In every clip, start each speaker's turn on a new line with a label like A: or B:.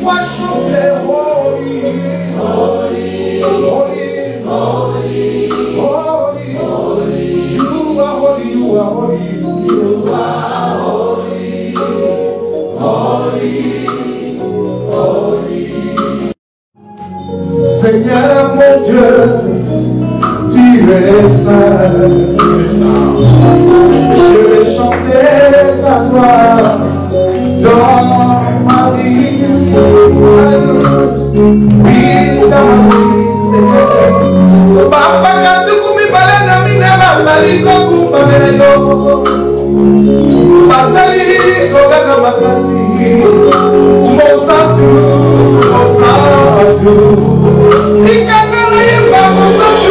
A: va chanter holy, holy, holy, holy, holy, holy. You are holy, you are holy, you are holy, holy, holy. Seigneur mon Dieu, tu es saint. Je vais chanter ta gloire dans ma vie. Oui, dans ma vie, Seigneur. Papa, quand tu coumes, balais dans mes lèvres, sali comme ma mère. Pasali, koga ma kasi. Mon santu, mon santu. Ikakala yemba, mon santu.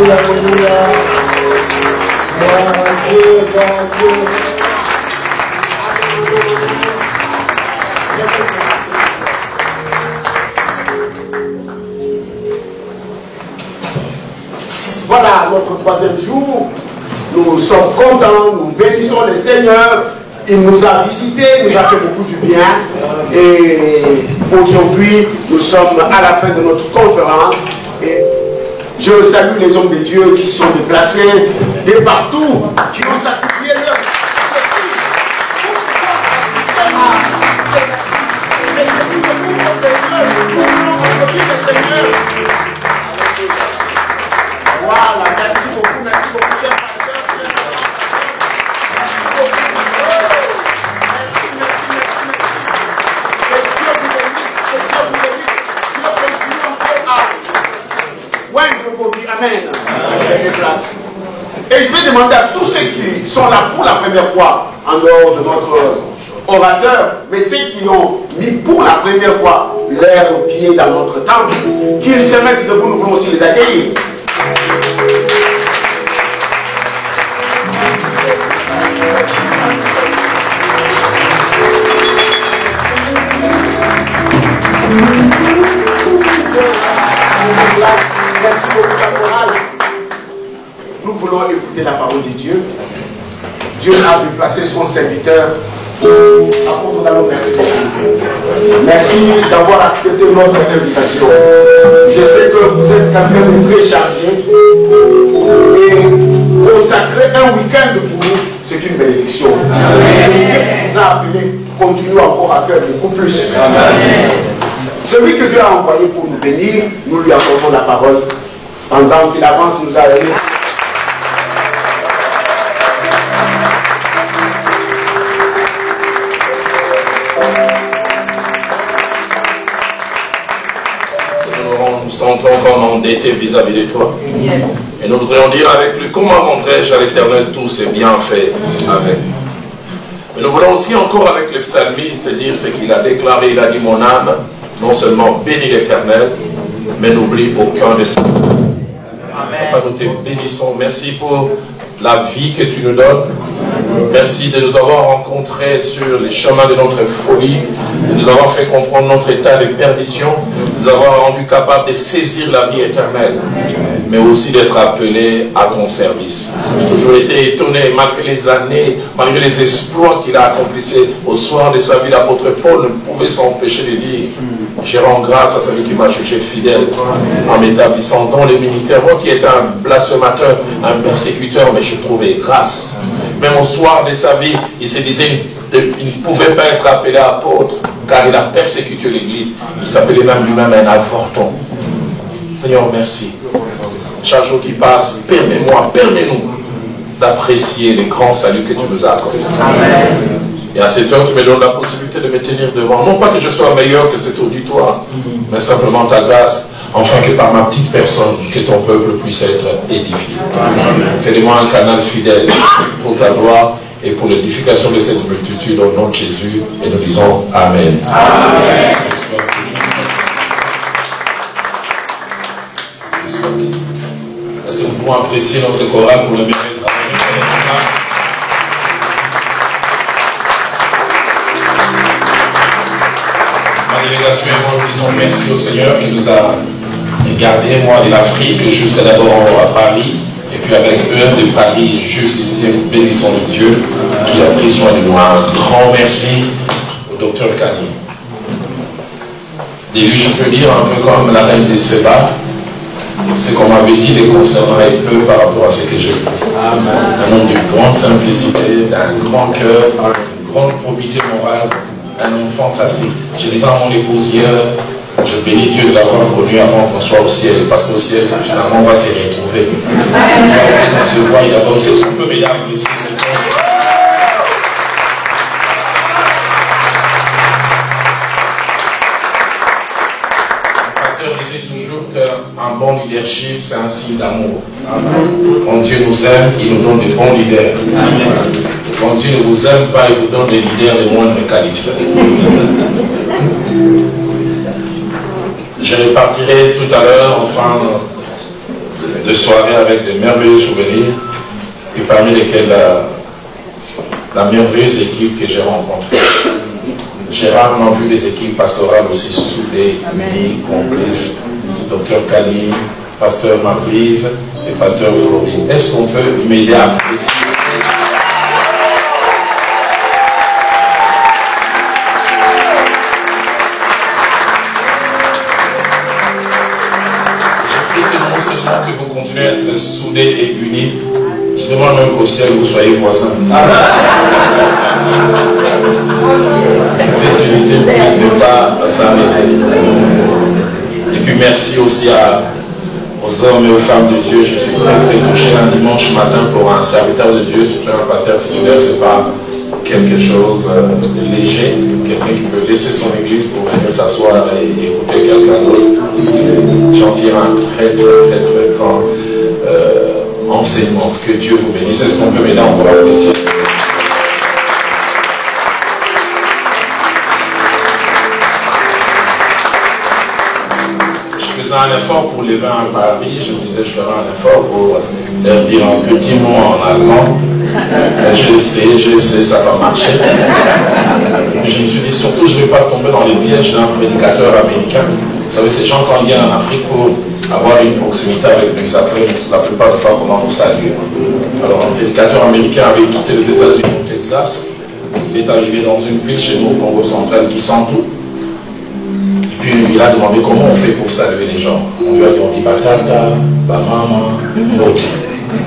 A: Alléluia, Alléluia. Gloire à Dieu, gloire à Dieu. Voilà notre troisième jour. Nous sommes contents, nous bénissons le Seigneur. Il nous a visités, nous a fait beaucoup du bien. Et aujourd'hui, nous sommes à la fin de notre conférence. Et je salue les hommes de Dieu qui sont déplacés de partout, qui ont sacrifié leur Voilà, merci beaucoup, cher pasteur. Amen. Et je vais demander à tous ceux qui sont là pour la première fois, en dehors de notre orateur, mais ceux qui ont mis pour la première fois leurs pieds dans notre temple, qu'ils se mettent debout, nous voulons aussi les accueillir. Merci beaucoup, caporal. Nous voulons écouter la parole de Dieu. Dieu a déplacé son serviteur. Apôtre dans nos merci d'avoir accepté notre invitation. Je sais que vous êtes quelqu'un de très chargé. Et consacrer un week-end pour nous, c'est une bénédiction. Dieu vous a appelé, continuez encore à faire beaucoup plus. Amen. Celui que Dieu a envoyé pour nous bénir, nous lui accordons la parole. Pendant qu'il avance, nous allons.
B: Nous sentons comme endettés vis-à-vis de toi. Yes. Et nous voudrions dire avec lui, comment rendrai-je à l'Éternel tous ses bienfaits avec. Mais nous voulons aussi encore avec le psalmiste dire ce qu'il a déclaré. Il a dit, mon âme, non seulement bénis l'Éternel, mais n'oublie aucun de ses. Enfin, nous te bénissons. Merci pour la vie que tu nous donnes. Merci de nous avoir rencontrés sur les chemins de notre folie, de nous avoir fait comprendre notre état de perdition, de nous avoir rendus capables de saisir la vie éternelle, mais aussi d'être appelés à ton service. J'ai toujours été étonné, malgré les années, malgré les exploits qu'il a accomplis au soir de sa vie, l'apôtre Paul ne pouvait s'empêcher de dire: je rends grâce à celui qui m'a jugé fidèle en m'établissant dans le ministère. Moi qui étais un blasphémateur, un persécuteur, mais j'ai trouvé grâce. Même au soir de sa vie, il se disait qu'il ne pouvait pas être appelé apôtre car il a persécuté l'Église. Il s'appelait même lui-même un avorton. Seigneur, merci. Chaque jour qui passe, permets-nous d'apprécier les grands saluts que tu nous as accordés. Amen. Et à cette heure, tu me donnes la possibilité de me tenir devant. Non pas que je sois meilleur que cet auditoire, mais simplement ta grâce, afin que par ma petite personne, que ton peuple puisse être édifié. Fais-moi un canal fidèle pour ta gloire et pour l'édification de cette multitude au nom de Jésus. Et nous disons Amen. Amen. Est-ce que nous pouvons apprécier notre chorale pour le bien de travail? Ma délégation et moi, nous disons merci au Seigneur qui nous a gardés, moi de l'Afrique, juste d'abord à Paris, et puis avec eux de Paris, juste ici, nous bénissons le Dieu qui a pris soin de nous. Un grand merci au docteur Kani. De lui, je peux dire un peu comme la reine des Séba, ce qu'on m'avait dit les concernant et peu par rapport à ce que j'ai vu. Un homme d'une grande simplicité, d'un grand cœur, d'une grande probité morale, un homme fantastique. Je disais à mon épouse hier, je bénis Dieu de l'avoir connu avant qu'on soit au ciel, parce qu'au ciel, finalement, on va se retrouver. On se voit d'abord, c'est ce qu'on peut m'aider à apprécier cette homme. Un bon leadership, c'est un signe d'amour. Quand Dieu nous aime, il nous donne de bons leaders. Quand Dieu ne vous aime pas, il vous donne des leaders de moindre qualité. Je répartirai tout à l'heure, enfin, de soirées avec de merveilleux souvenirs, et parmi lesquels la merveilleuse équipe que j'ai rencontrée. J'ai rarement vu des équipes pastorales aussi soudées, unies, complices. Docteur Kali, pasteur Marlise et pasteur Florine. Est-ce qu'on peut m'aider à apprécier? Je prie que non seulement que vous continuez à être soudés et unis, je demande même qu'au ciel vous soyez voisins. Cette unité puisse ne pas s'arrêter. Et puis merci aussi aux hommes et aux femmes de Dieu. Je suis très touché un dimanche matin pour un serviteur de Dieu, surtout un pasteur titulaire, c'est pas quelque chose de léger. Quelqu'un qui peut laisser son église pour venir s'asseoir et écouter quelqu'un d'autre. J'en tire un très grand enseignement. Que Dieu vous bénisse. Est-ce qu'on peut m'aider encore à apprécier? Un effort pour les vins à Paris, je me disais je ferai un effort pour leur dire un petit mot en allemand. J'ai essayé, ça va marcher. Je me suis dit surtout je ne vais pas tomber dans les pièges d'un prédicateur américain. Vous savez, ces gens quand ils viennent en Afrique pour avoir une proximité avec nous, après la plupart du temps comment nous saluer. Alors un prédicateur américain avait quitté les États-Unis au Texas. Il est arrivé dans une ville chez nous au Congo central qui sent tout. Puis il a demandé comment on fait pour saluer les gens. On lui a dit, on dit Batata, Bamama, Mote.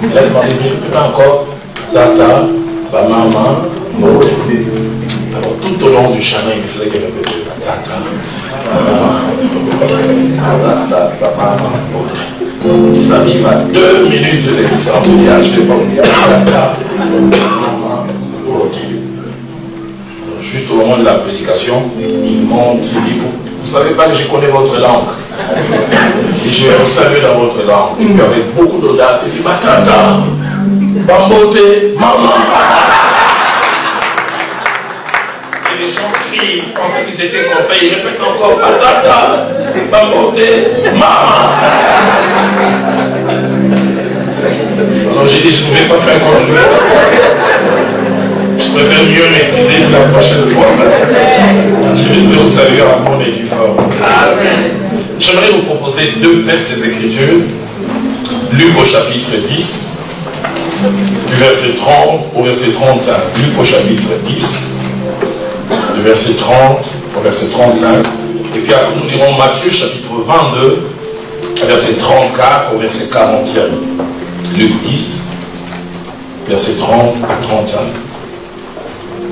B: Il a demandé, plus encore, Tata, Bamama, Mote. Alors tout au long du chemin, il faisait qu'il répétait Tata, Bamama, Mote. Il arrive à 2 minutes, c'était qu'il s'en voulait, je ne vais pas vous dire Tata, Bamama, Mote. Juste au moment de la prédication, il monte, il dit, vous ne savez pas que je connais votre langue. Et je vais vous saluer dans votre langue. Et puis avec beaucoup d'audace, il dit Batata, Bambote, Maman. Et les gens crient, ils pensaient qu'ils étaient contents, ils répètent encore Batata, Bambote, Maman. Alors j'ai dit, je ne vais pas faire comme lui. Je préfère mieux maîtriser la prochaine fois. Je vais vous saluer en bon et du fort. J'aimerais vous proposer 2 textes des Écritures. Luc au chapitre 10, du verset 30 au verset 35. Luc au chapitre 10, du verset 30 au verset 35. Et puis après nous lirons Matthieu chapitre 22, verset 34 au verset 40e. Luc 10, verset 30 à 35.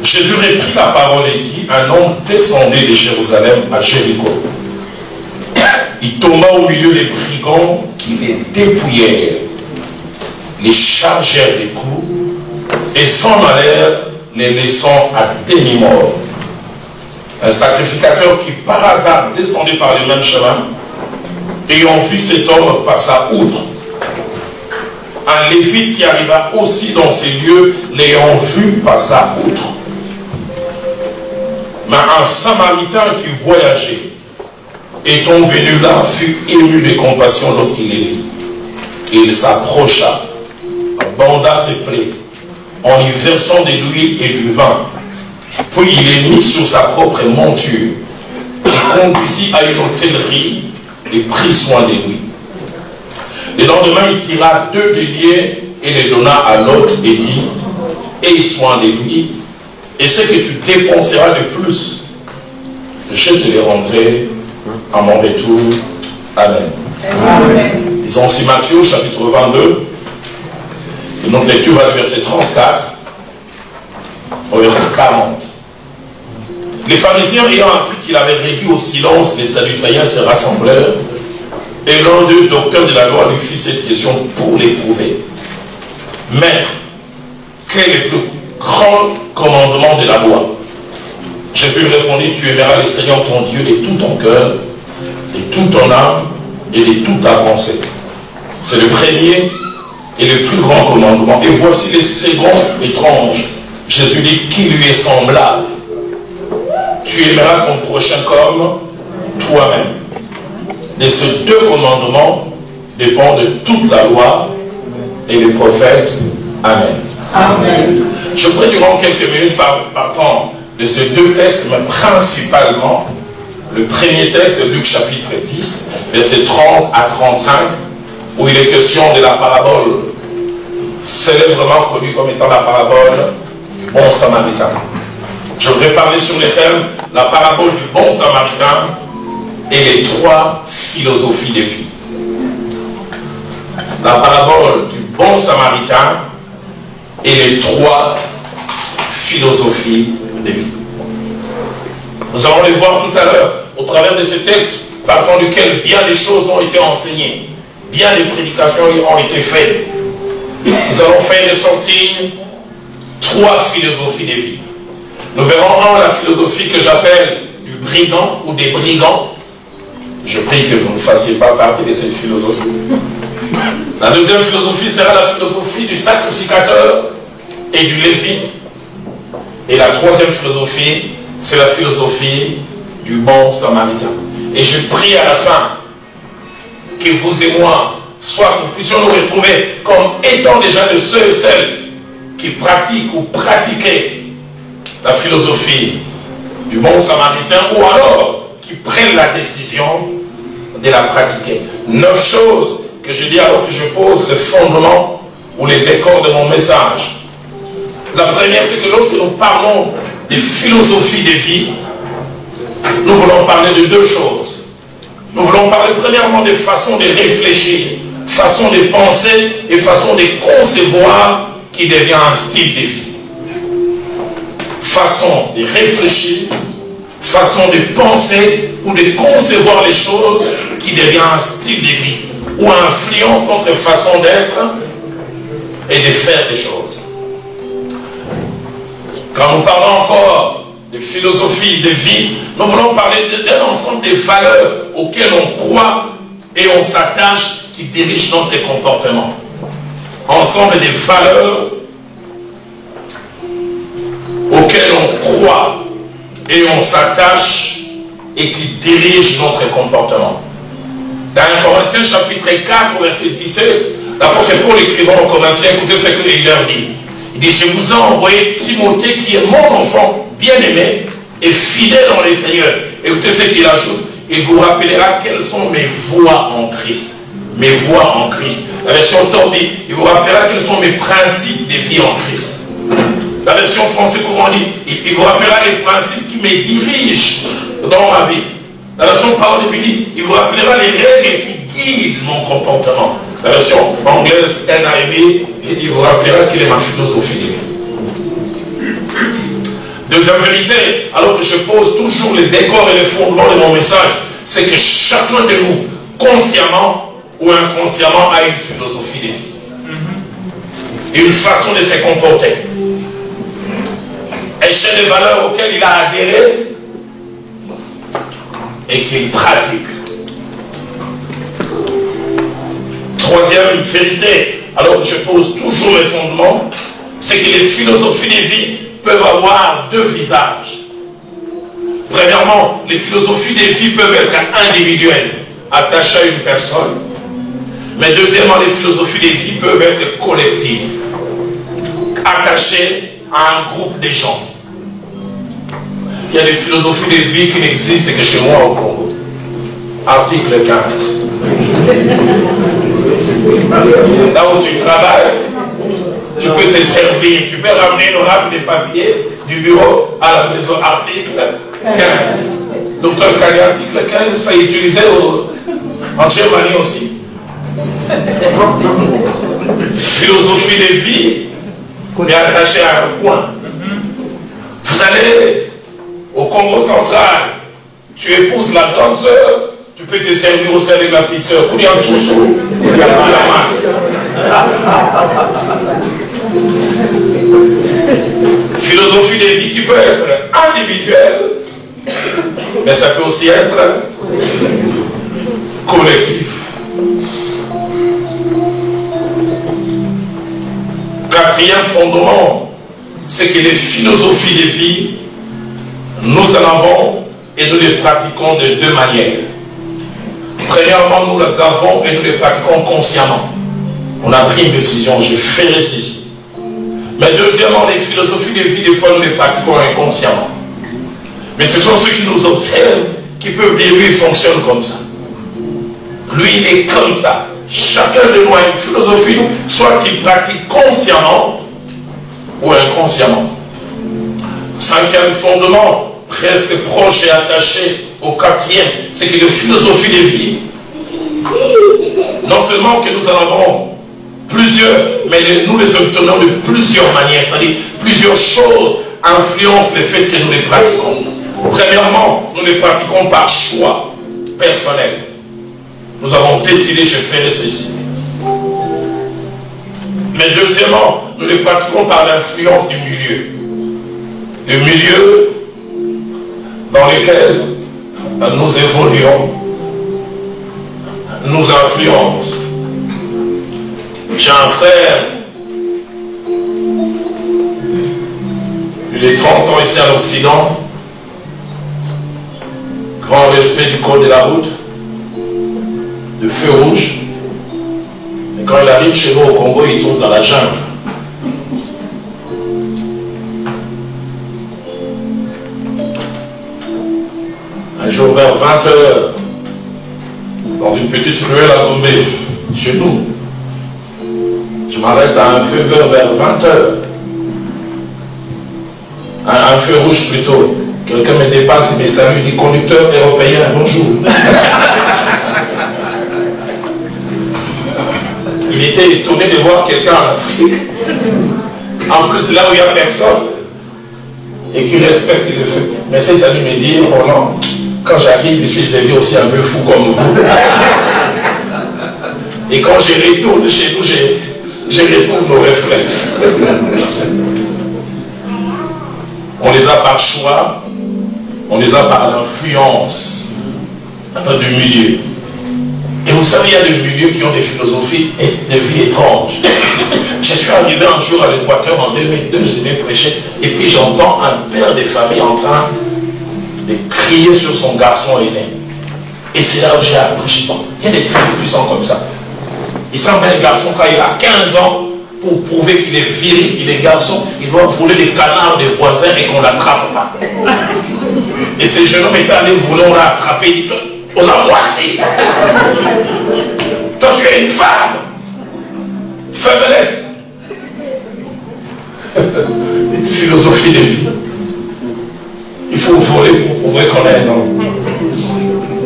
B: Jésus reprit la parole et dit, un homme descendait de Jérusalem à Jéricho. Il tomba au milieu des brigands qui les dépouillèrent, les chargèrent des coups et s'en allèrent, les laissant à demi-mort. Un sacrificateur qui par hasard descendait par le même chemin, ayant vu cet homme, passa outre. Un lévite qui arriva aussi dans ces lieux, l'ayant vu, passa outre. Mais un samaritain qui voyageait, étant venu là, fut ému de compassion lorsqu'il les vit. Il s'approcha, banda ses plaies, en y versant de l'huile et du vin. Puis il est mis sur sa propre monture, et conduisit à une hôtellerie, et prit soin de lui. Le lendemain, il tira 2 deniers et les donna à l'autre et dit, aie soin de lui, et ce que tu dépenseras de plus, je te les rendrai à mon retour. Amen. Amen. Ils ont aussi Matthieu, chapitre 22. Et notre lecture va du verset 34 au verset 40. Les pharisiens ayant appris qu'il avait réduit au silence, les Sadducéens se rassemblèrent. Et l'un d'eux, docteur de la loi, lui fit cette question pour l'éprouver. Maître, quel est le plus grand commandement de la loi? Jésus lui répondit, tu aimeras le Seigneur ton Dieu de tout ton cœur, de toute ton âme et de toute ta pensée. C'est le premier et le plus grand commandement. Et voici les seconds étranges. Jésus dit, qui lui est semblable? Tu aimeras ton prochain comme toi-même. De ces 2 commandements, dépend de toute la loi et les prophètes. Amen.
C: Amen.
B: Je prie durant quelques minutes partant de ces deux textes, mais principalement le premier texte de Luc chapitre 10, versets 30 à 35, où il est question de la parabole célèbrement connue comme étant la parabole du bon samaritain. Je voudrais parler sur le thème la parabole du bon samaritain et les trois philosophies de vie. La parabole du bon samaritain et les trois philosophies de vie. Nous allons les voir tout à l'heure au travers de ces textes partant duquel bien des choses ont été enseignées, bien des prédications ont été faites. Nous allons faire ressortir trois philosophies de vie. Nous verrons la philosophie que j'appelle du brigand ou des brigands. Je prie que vous ne fassiez pas partie de cette philosophie. La deuxième philosophie sera la philosophie du sacrificateur et du lévite. Et la troisième philosophie, c'est la philosophie du bon samaritain. Et je prie à la fin que vous et moi, soit nous puissions nous retrouver comme étant déjà de ceux et celles qui pratiquent ou pratiquaient la philosophie du bon samaritain, ou alors qui prennent la décision de la pratiquer. 9 choses que je dis alors que je pose le fondement ou les décors de mon message. La première, c'est que lorsque nous parlons de philosophie de vie, nous voulons parler de deux choses. Nous voulons parler premièrement de façon de réfléchir, façon de penser et façon de concevoir qui devient un style de vie. Façon de réfléchir, façon de penser ou de concevoir les choses qui devient un style de vie ou influence notre façon d'être et de faire des choses. Quand nous parlons encore de philosophie de vie, nous voulons parler d'un ensemble de valeurs auxquelles on croit et on s'attache qui dirigent notre comportement. Ensemble de valeurs auxquelles on croit et on s'attache et qui dirigent notre comportement. Dans 1 Corinthiens chapitre 4, verset 17, l'apôtre Paul écrivant aux Corinthiens, écoutez ce qu'il leur dit. Il dit, je vous ai envoyé Timothée qui est mon enfant bien-aimé et fidèle dans les Seigneurs. Écoutez ce qu'il ajoute. Il vous rappellera quelles sont mes voies en Christ. Mes voies en Christ. La version Tord dit, il vous rappellera quels sont mes principes de vie en Christ. La version français courant dit, il vous rappellera les principes qui me dirigent dans ma vie. La version parole de vie dit, il vous rappellera les règles qui guident mon comportement. La version anglaise NIV, il vous rappellera quelle est ma philosophie de vie. Deuxième vérité, alors que je pose toujours les décors et les fondements de mon message, c'est que chacun de nous, consciemment ou inconsciemment, a une philosophie de vie. Une façon de se comporter. Échelle des valeurs auxquelles il a adhéré et qu'il pratique. Troisième vérité, alors que je pose toujours les fondements, c'est que les philosophies de vie peuvent avoir deux visages. Premièrement, les philosophies de vie peuvent être individuelles, attachées à une personne. Mais deuxièmement, les philosophies de vie peuvent être collectives, attachées à un groupe de gens. Il y a des philosophies de vie qui n'existent que chez moi au Congo. Article 15. Là où tu travailles, tu peux te servir, tu peux ramener une rame de papier du bureau à la maison. Article 15. Docteur Kali, article 15, ça est utilisé en Germanie aussi. Philosophie de vie, mais attachée à un point. Vous allez au Congo central, tu épouses la grande sœur, tu peux te servir aussi avec la petite sœur. Philosophie de vie qui peut être individuelle, mais ça peut aussi être collectif. Quatrième fondement, c'est que les philosophies de vie, nous en avons et nous les pratiquons de deux manières. Premièrement, nous les avons et nous les pratiquons consciemment. On a pris une décision, j'ai fait ceci. Mais deuxièmement, les philosophies de vie, des fois, nous les pratiquons inconsciemment. Mais ce sont ceux qui nous observent qui peuvent dire, lui, il fonctionne comme ça. Lui, il est comme ça. Chacun de nous a une philosophie, soit qu'il pratique consciemment ou inconsciemment. Cinquième fondement, presque proche et attaché au quatrième, c'est que les philosophies de vie, non seulement que nous en avons plusieurs, mais nous les obtenons de plusieurs manières, c'est-à-dire plusieurs choses influencent le fait que nous les pratiquons. Premièrement, nous les pratiquons par choix personnel. Nous avons décidé, je ferai ceci. Mais deuxièmement, nous les pratiquons par l'influence du milieu. Le milieu dans lequel nous évoluons nous influence. J'ai un frère, il est 30 ans ici à l'Occident, grand respect du code de la route, de feu rouge. Et quand il arrive chez nous au Congo, il tourne dans la jungle. Un jour vers 20h, dans une petite ruelle à Gombe, chez nous, je m'arrête à un feu vert vers 20h. Un feu rouge plutôt. Quelqu'un me dépasse et me salue, il dit conducteur européen, bonjour. Il était étonné de voir quelqu'un en Afrique. En plus, là où il n'y a personne et qui respecte le feu. Mais cet ami me dit, oh non, quand j'arrive ici, je deviens aussi un peu fou comme vous. Et quand je retourne chez nous, je retrouve nos réflexes. On les a par choix, on les a par l'influence du milieu. Et vous savez, il y a des milieux qui ont des philosophies et des vies étranges. Je suis arrivé un jour à l'Équateur en 2002, je devais prêcher, et puis j'entends un père de famille en train de crier sur son garçon aîné. Et c'est là où j'ai appris, bon, il y a des tribus qui sont comme ça. Il semble un garçon quand il a 15 ans, pour prouver qu'il est viril, qu'il est garçon, il doit voler les canards des voisins et qu'on ne l'attrape pas. Et ce jeune homme est allé voler, on l'a attrapé, il dit, on l'a moisi. Toi tu es une femme. Faiblesse. Une philosophie de vie. Il faut voler pour prouver qu'on est un homme.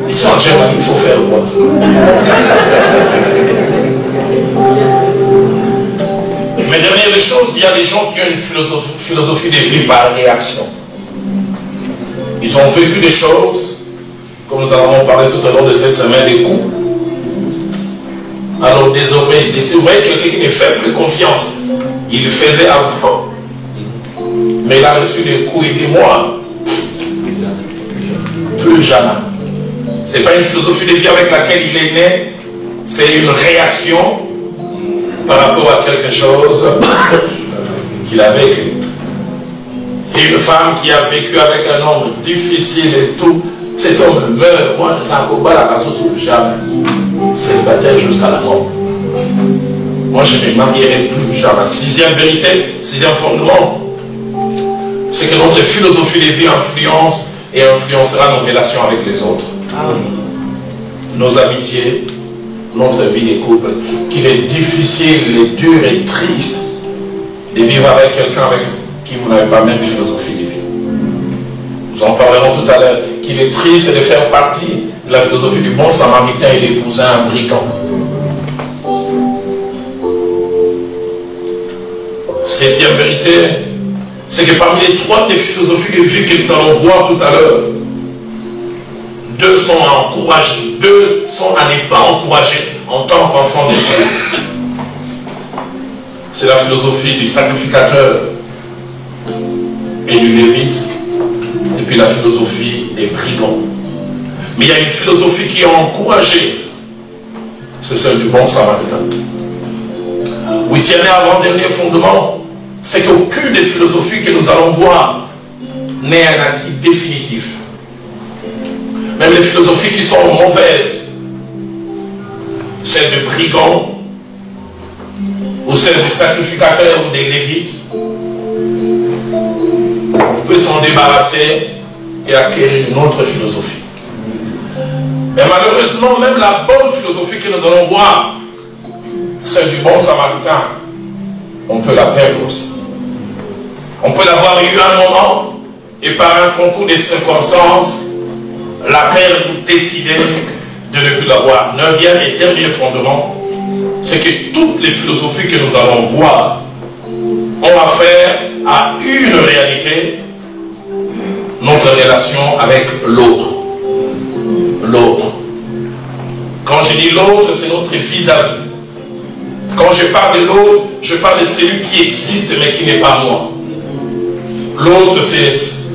B: Ici en Germanie, il faut faire quoi? Mais derrière les choses, il y a des gens qui ont une philosophie de vie par réaction. Ils ont vécu des choses, comme nous en avons parlé tout à l'heure de cette semaine, des coups. Alors désormais, vous voyez quelqu'un qui ne fait plus confiance. Il le faisait avant. Mais il a reçu des coups, il dit, moi, plus jamais. Ce n'est pas une philosophie de vie avec laquelle il est né, c'est une réaction par rapport à quelque chose qu'il a vécu. Et une femme qui a vécu avec un homme difficile et tout, cet homme meurt. Moi, je n'ai pas la casse sous jamais. Célibataire jusqu'à la mort. Moi, je ne me marierai plus jamais. Sixième vérité, sixième fondement, c'est que notre philosophie de vie influence et influencera nos relations avec les autres. Nos amitiés, notre vie de couple, qu'il est difficile, il est dur et triste de vivre avec quelqu'un avec qui vous n'avez pas même philosophie de vie. Nous en parlerons tout à l'heure, qu'il est triste de faire partie de la philosophie du bon samaritain et d'épouser un brigand. Septième vérité, c'est que parmi les trois des philosophies de vie que nous allons voir tout à l'heure, deux sont à encourager, deux sont à ne pas encourager en tant qu'enfant de Dieu. C'est la philosophie du sacrificateur et du lévite, et puis la philosophie des brigands. Mais il y a une philosophie qui est encouragée, c'est celle du bon samaritain. Huitième et avant-dernier fondement, c'est qu'aucune des philosophies que nous allons voir n'est un acquis définitif. Même les philosophies qui sont mauvaises celle de brigands, ou celle du sacrificateur ou des lévites, peut s'en débarrasser et acquérir une autre philosophie. Mais malheureusement, même la bonne philosophie que nous allons voir, celle du bon samaritain, on peut la perdre aussi. On peut l'avoir eu un moment et par un concours de circonstances, la perdre ou décider de ne plus l'avoir. 9e et dernier fondement, c'est que toutes les philosophies que nous allons voir ont affaire à une réalité, notre relation avec l'autre. L'autre. Quand je dis l'autre, c'est notre vis-à-vis. Quand je parle de l'autre, je parle de celui qui existe mais qui n'est pas moi. L'autre, c'est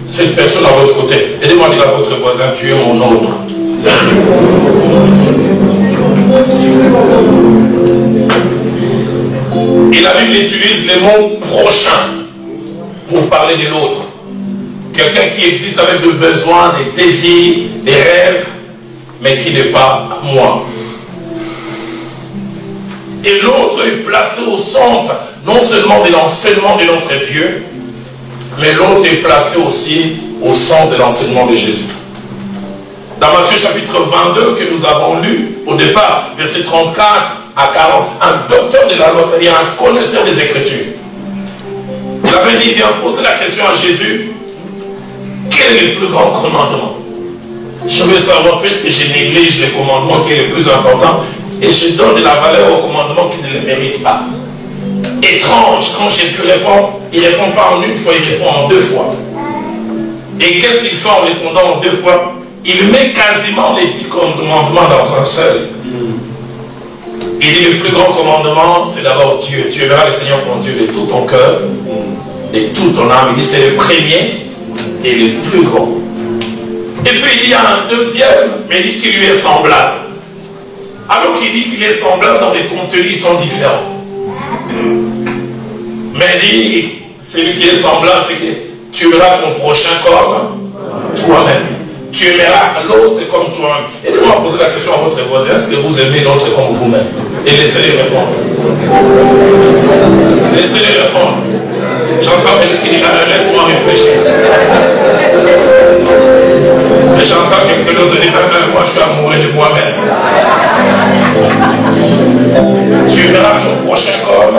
B: cette personne à votre côté. Aidez-moi à dire à votre voisin, tu es mon autre. Et la Bible utilise les mots prochain pour parler de l'autre. Quelqu'un qui existe avec des besoins, des désirs, des rêves, mais qui n'est pas moi. Et l'autre est placé au centre, non seulement de l'enseignement de notre Dieu, mais l'autre est placé aussi au centre de l'enseignement de Jésus. Dans Matthieu chapitre 22 que nous avons lu au départ, versets 34 à 40, un docteur de la loi, c'est-à-dire un connaisseur des Écritures, il avait dit, il vient poser la question à Jésus, quel est le plus grand commandement? Je veux savoir, peut-être que je néglige le commandement qui est le plus important et je donne de la valeur au commandement qui ne le mérite pas. Étrange, quand Jésus répond, il ne répond pas en une fois, il répond en deux fois. Et qu'est-ce qu'il fait en répondant en deux fois? Il met quasiment les 10 commandements dans un seul. Il dit le plus grand commandement, c'est d'abord Dieu. Tu aimeras le Seigneur ton Dieu de tout ton cœur, de toute ton âme. Il dit c'est le premier et le plus grand. Et puis il y a un deuxième, mais il dit qu'il lui est semblable. Alors qu'il dit qu'il est semblable, dans les contenus, ils sont différents. Mais il dit, celui qui est semblable, c'est que tu aimeras ton prochain comme toi-même. Tu aimeras l'autre comme toi-même. Et nous, on va poser la question à votre voisin, est-ce que vous aimez l'autre comme vous-même? Et laissez-les répondre. Laissez-les répondre. J'entends quelqu'un qui dit, laisse-moi réfléchir. Et j'entends quelqu'un d'autre dire, moi je suis amoureux de moi-même. Tu aimeras ton prochain comme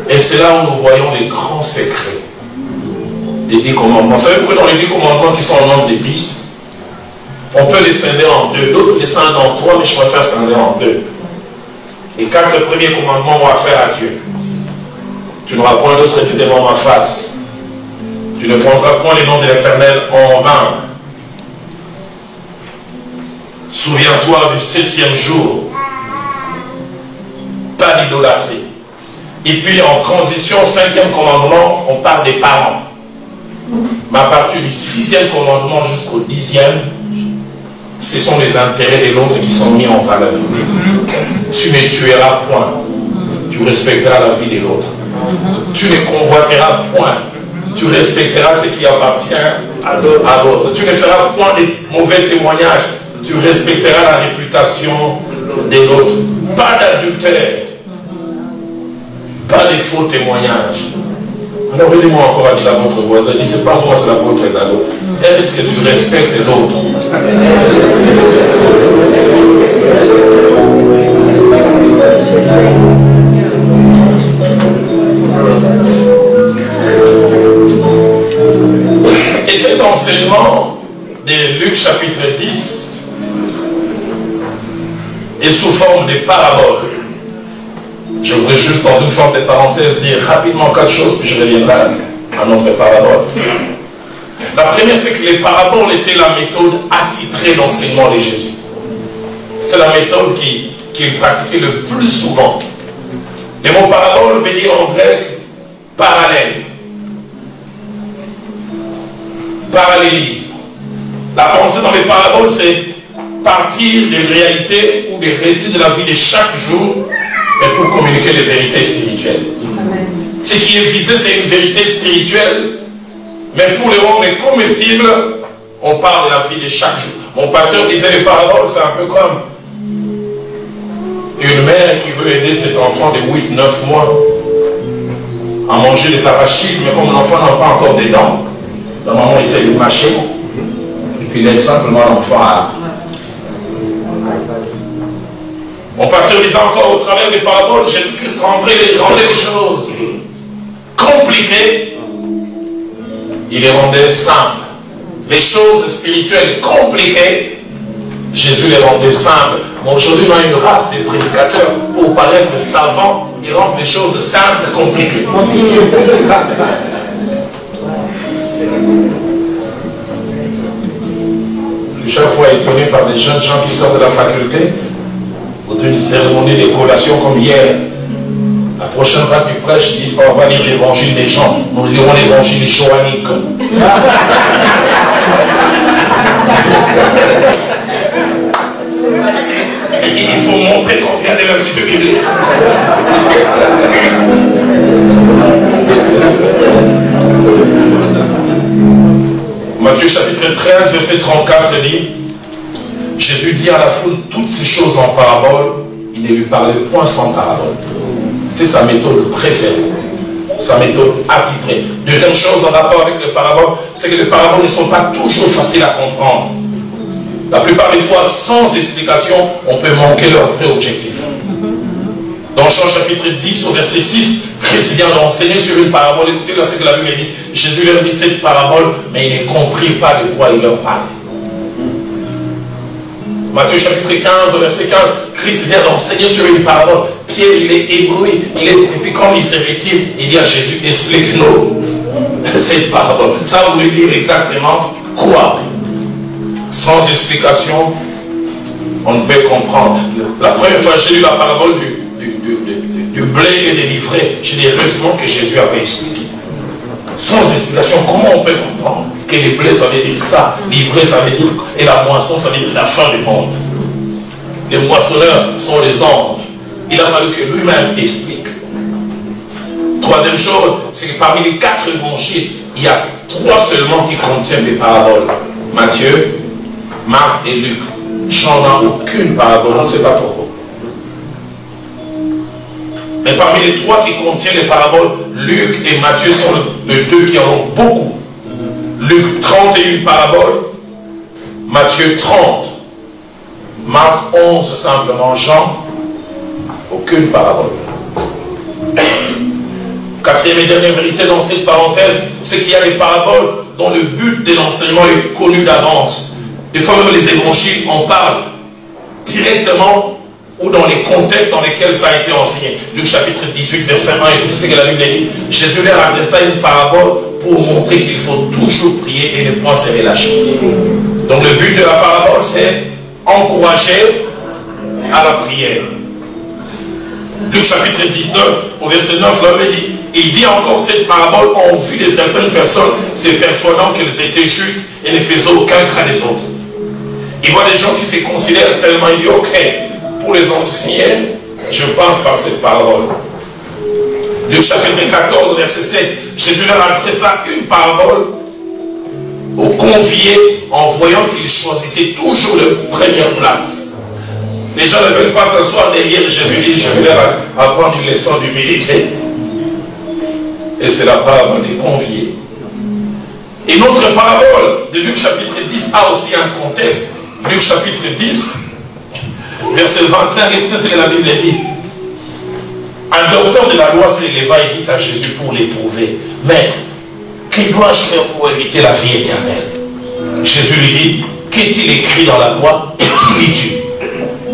B: et c'est là où nous voyons les grands secrets des 10 commandements. Vous savez que dans les 10 commandements qui sont en nombre d'épices, on peut les scinder en deux, d'autres les scindent en 3, mais je préfère scinder en 2. Les 4 premiers commandements ont affaire à Dieu. Tu n'auras point d'autre Dieu devant ma face. Tu ne prendras point les noms de l'Éternel en vain. Souviens-toi du 7e jour. Pas d'idolâtrie. Et puis en transition, 5e commandement, on parle des parents. Mais à partir du 6e commandement jusqu'au 10e, ce sont les intérêts de l'autre qui sont mis en valeur. Tu ne tueras point. Tu respecteras la vie de l'autre. Tu ne convoiteras point. Tu respecteras ce qui appartient à l'autre. Tu ne feras point de mauvais témoignages. Tu respecteras la réputation de l'autre. Pas d'adultère. Pas de faux témoignages. Alors aidez-moi encore à dire à votre voisin, dis c'est pas moi, c'est l'apôtre Nalo. Est-ce que tu respectes l'autre? Et cet enseignement de Luc chapitre 10 est sous forme de paraboles. Je voudrais juste, dans une forme de parenthèse, dire rapidement 4 choses, puis je reviendrai à notre parabole. La première, c'est que les paraboles étaient la méthode attitrée d'enseignement de Jésus. C'était la méthode qu'il pratiquait le plus souvent. Le mot parabole veut dire en grec parallèle. Parallélisme. La pensée dans les paraboles, c'est partir des réalités ou des récits de la vie de chaque jour, mais pour communiquer les vérités spirituelles. Ce qui est visé, c'est une vérité spirituelle, mais pour les hommes est comestible On parle de la vie de chaque jour. Mon pasteur disait les paraboles, c'est un peu comme une mère qui veut aider cet enfant de 8-9 mois à manger des arachides, mais comme l'enfant n'a pas encore des dents, la maman essaie de mâcher, et puis il aide simplement l'enfant à... Mon pasteur disait encore au travers des paraboles, Jésus-Christ rendait les choses compliquées, il les rendait simples. Les choses spirituelles compliquées, Jésus les rendait simples. Mais aujourd'hui, on a une race de prédicateurs pour paraître savants, ils rendent les choses simples compliquées. Je suis chaque fois étonné par des jeunes gens qui sortent de la faculté ou d'une cérémonie de collation comme hier. La prochaine fois qu'ils prêchent, ils disent on va lire l'évangile des gens. Nous lirons l'évangile joannique. Il faut montrer qu'on vient de l'Institut biblique. Matthieu chapitre 13, verset 34 dit, Jésus dit à la foule toutes ces choses en parabole, il ne lui parlait point sans parabole. C'était sa méthode préférée, sa méthode attitrée. Deuxième chose en rapport avec les paraboles, c'est que les paraboles ne sont pas toujours faciles à comprendre. La plupart des fois, sans explication, on peut manquer leur vrai objectif. Dans Jean chapitre 10, au verset 6, Christ vient d'enseigner sur une parabole. Écoutez là ce que la Bible dit. Jésus leur dit cette parabole, mais ils ne comprirent pas de quoi il leur parlait. Matthieu chapitre 15, au verset 15, Christ vient d'enseigner sur une parabole. Pierre, il est ébloui. Et puis quand il se retire, il dit à Jésus, explique-nous cette parabole. Ça voulait dire exactement quoi? Sans explication, on ne peut comprendre. La première fois, j'ai lu la parabole du blé et des livrets. J'ai dit heureusement que Jésus avait expliqué. Sans explication, comment on peut comprendre que les blés, ça veut dire ça, livrer, ça veut dire, et la moisson, ça veut dire la fin du monde. Les moissonneurs sont les anges. Il a fallu que lui-même explique. Troisième chose, c'est que parmi les 4 évangiles, il y a 3 seulement qui contiennent des paraboles. Matthieu, Marc et Luc. Jean n'a aucune parabole, on ne sait pas pourquoi. Mais parmi les 3 qui contiennent les paraboles, Luc et Matthieu sont les 2 qui en ont beaucoup. Luc 31 paraboles, Matthieu 30, Marc 11 simplement, Jean, aucune parabole. Quatrième et dernière vérité dans cette parenthèse, c'est qu'il y a des paraboles dont le but de l'enseignement est connu d'avance. Des fois même les évangiles en parlent directement ou dans les contextes dans lesquels ça a été enseigné. Luc chapitre 18, verset 1, écoutez ce que la Bible dit. Jésus leur adressa une parabole pour montrer qu'il faut toujours prier et ne point se relâcher. Donc le but de la parabole, c'est encourager à la prière. Luc chapitre 19, au verset 9, la Bible dit, il dit encore cette parabole en vue de certaines personnes, se persuadant qu'elles étaient justes et ne faisaient aucun cas des autres. Il voit des gens qui se considèrent tellement, il dit, ok, pour les enseigner, je passe par cette parabole. Luc chapitre 14, verset 7, Jésus leur adressa une parabole aux conviés en voyant qu'ils choisissaient toujours la première place. Les gens ne veulent pas s'asseoir derrière Jésus, dit, je vais leur apprendre une leçon d'humilité. Et c'est la parabole des conviés. Et notre parabole de Luc chapitre 10 a aussi un contexte. Luc chapitre 10, verset 25, écoutez ce que la Bible dit. Un docteur de la loi s'éleva et dit à Jésus pour l'éprouver, Maître, que dois-je faire pour hériter la vie éternelle? Jésus lui dit, qu'est-il écrit dans la loi et qui lis-tu?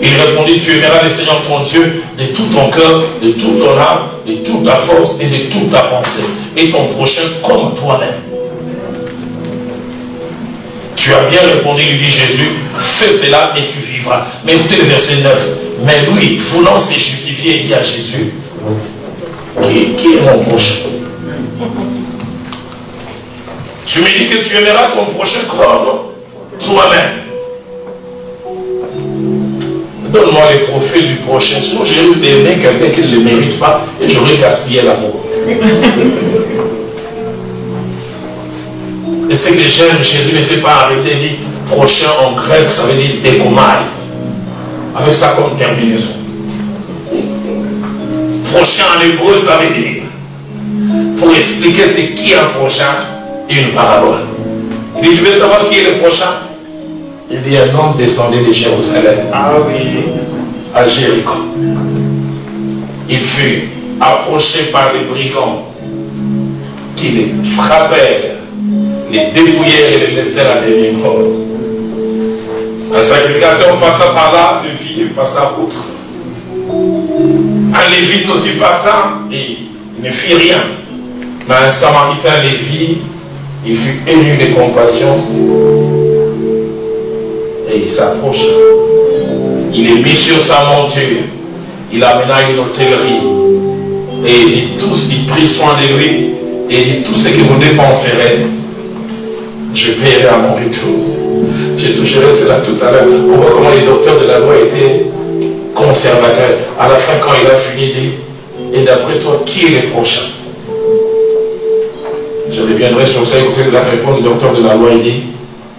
B: Il répondit, tu aimeras le Seigneur ton Dieu de tout ton cœur, de toute ton âme, de toute ta force et de toute ta pensée, et ton prochain comme toi-même. Tu as bien répondu, lui dit Jésus, fais cela et tu vivras. Mais écoutez le verset 9. Mais lui, voulant se justifier, il dit à Jésus, qui est mon prochain? Tu me dis que tu aimeras ton prochain comme toi-même. Donne-moi les profils du prochain, sinon je risque d'aimer quelqu'un qui ne le mérite pas et j'aurais gaspillé l'amour. Et ce que j'aime, Jésus ne s'est pas arrêté, il dit prochain en grec, ça veut dire dékomai. Avec ça comme terminaison. Prochain en hébreu, ça veut dire, pour expliquer ce qui est un prochain, une parabole. Il dit, tu veux savoir qui est le prochain? Il dit, un homme descendait de Jérusalem à Jéricho. Il fut approché par les brigands qui les frappèrent, les dépouillèrent et les laissèrent à demi-mort. Un sacrificateur passa par là, le vit et passa outre. Un lévite aussi passa et il ne fit rien. Mais un samaritain les vit, il fut ému de compassion et il s'approcha. Il est mis sur sa monture, il amena une hôtellerie et il dit tous, il prit soin de lui et il dit tout ce que vous dépenserez, je paierai à mon retour. Je toucherai cela tout à l'heure. On voit comment les docteurs de la loi étaient conservateurs. À la fin, quand il a fini, il dit, et d'après toi, qui est le prochain? Je reviendrai sur ça. Écoutez la réponse du docteur de la loi, il dit,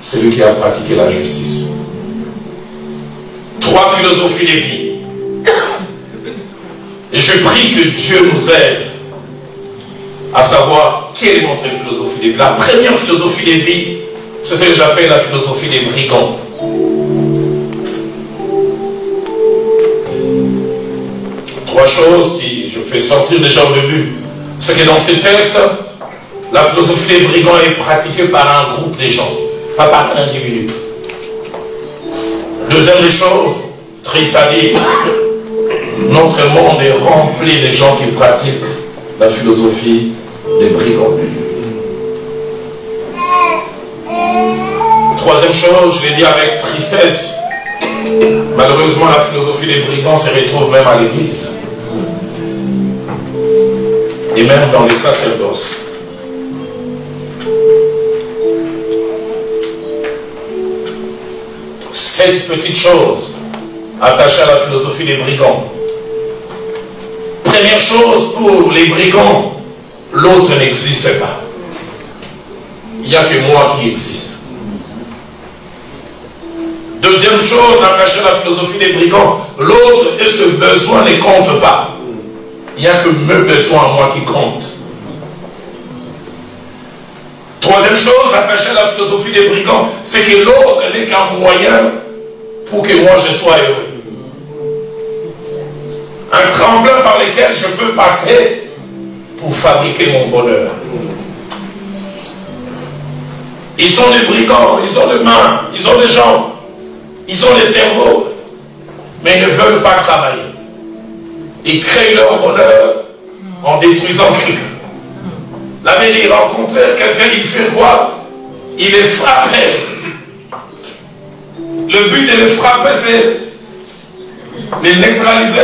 B: celui qui a pratiqué la justice. 3 philosophies de vie. Et je prie que Dieu nous aide à savoir quelle est notre philosophie de vie. La première philosophie de vie, c'est ce que j'appelle la philosophie des brigands. Trois choses qui je fais sortir déjà au début. C'est que dans ces textes, la philosophie des brigands est pratiquée par un groupe de gens, pas par un individu. Deuxième des choses, triste à dire, notre monde est rempli de gens qui pratiquent la philosophie des brigands. Troisième chose, je l'ai dit avec tristesse, malheureusement la philosophie des brigands se retrouve même à l'église. Et même dans les sacerdoces. Cette petite chose attachée à la philosophie des brigands. Première chose, pour les brigands, l'autre n'existe pas. Il n'y a que moi qui existe. Deuxième chose attachée à la philosophie des brigands, l'autre et ce besoin ne compte pas. Il n'y a que mes besoins à moi qui comptent. Troisième chose attachée à la philosophie des brigands, c'est que l'autre n'est qu'un moyen pour que moi je sois heureux. Un tremplin par lequel je peux passer pour fabriquer mon bonheur. Ils sont des brigands, ils ont des mains, ils ont des jambes, ils ont des cerveaux, mais ils ne veulent pas travailler. Ils créent leur bonheur en détruisant quelqu'un. La veille, il rencontrait quelqu'un, il fait quoi? Il est frappé. Le but de le frapper, c'est les neutraliser.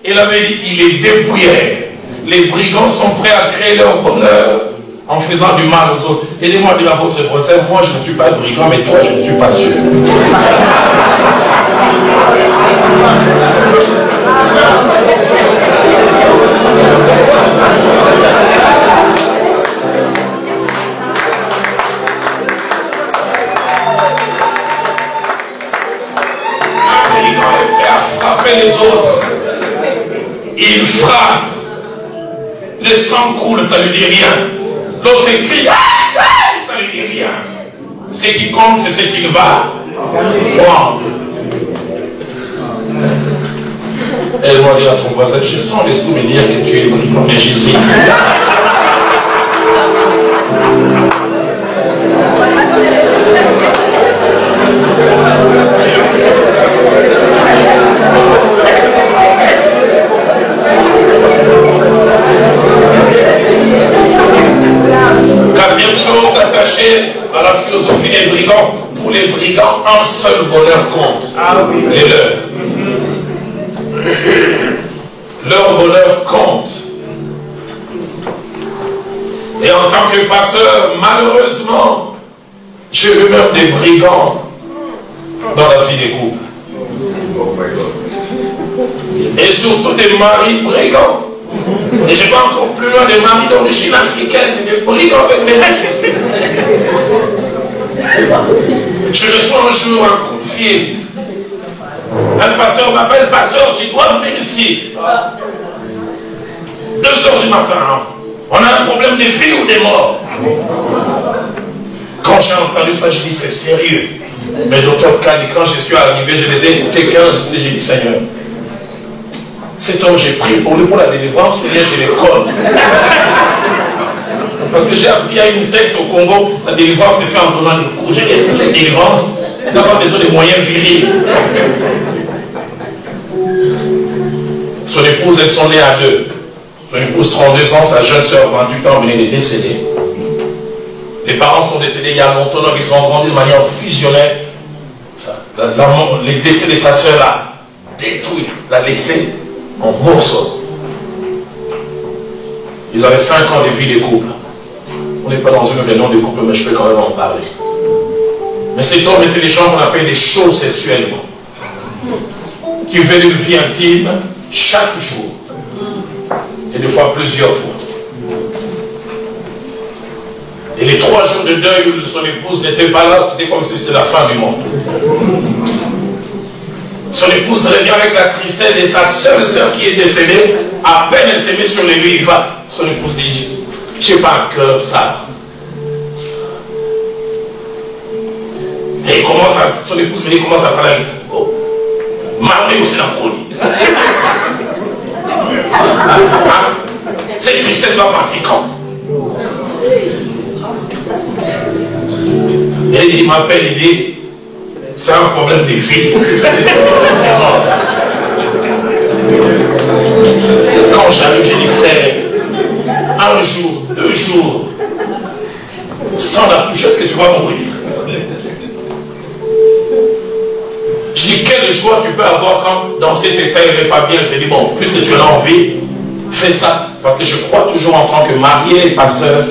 B: Et la veille, il est dépouillé. Les brigands sont prêts à créer leur bonheur en faisant du mal aux autres. Aidez-moi à dire à votre voisin, moi je ne suis pas brigand, mais toi je ne suis pas sûr. Un brigand est prêt à frapper les autres. Il frappe. Le sang coule, ça ne lui dit rien. L'autre crie, ça ne lui dit rien. Ce qui compte, c'est ce qu'il va prendre. Elle va dire à ton voisin, je sens l'esprit me dire que tu es brigand, mais j'hésite. Quatrième chose attachée à la philosophie des brigands, pour les brigands, un seul bonheur compte, les leurs. Leur bonheur compte. Et en tant que pasteur, malheureusement, j'ai vu même des brigands dans la vie des couples. Et surtout des maris brigands. Et je vais encore plus loin, des maris d'origine africaine et des brigands avec des Jésus. Je reçois un jour un coup de fil. Un pasteur m'appelle, pasteur, tu dois venir ici. 2 heures du matin, hein. On a un problème de vie ou de mort. Quand j'ai entendu ça, j'ai dit c'est sérieux. Mais docteur Kali, quand je suis arrivé, je les ai écoutés 15 minutes, j'ai dit Seigneur, cet homme j'ai pris pour lui pour la délivrance ou bien je les colle. Parce que j'ai appris à une secte au Congo, la délivrance se fait en donnant des coups. J'ai dit est-ce que cette délivrance n'a pas besoin de moyens virils? Son épouse, elles sont nées à 2. Son épouse, 32 ans, sa jeune soeur, 28 ans, venait de décéder. Les parents sont décédés il y a longtemps, donc ils ont grandi de manière fusionnelle. Les décès de sa soeur l'a détruit, l'a laissé en morceaux. Ils avaient 5 ans de vie de couple. On n'est pas dans une réunion de couple, mais je peux quand même en parler. Mais cet homme était des gens qu'on appelle des choses sexuellement, qui venaient une vie intime chaque jour, et des fois plusieurs fois. Et les 3 jours de deuil où son épouse n'était pas là, c'était comme si c'était la fin du monde. Son épouse revient avec la tristesse de sa seule sœur qui est décédée. À peine elle s'est mise sur les lieux, il va. Son épouse dit, je n'ai pas un cœur, ça. Et il commence à, son épouse me dit, commence à parler. Oh, Marie aussi dans le colis. Cette tristesse va partir quand? Et il m'appelle, il dit, c'est un problème de vie. Quand j'arrive, j'ai dit, frère, 1 jour, 2 jours, sans la toucher, est-ce que tu vas mourir? Je dis, quelle joie tu peux avoir quand dans cet état il n'est pas bien? Je dis, bon, puisque tu en as envie, fais ça. Parce que je crois toujours en tant que marié et pasteur,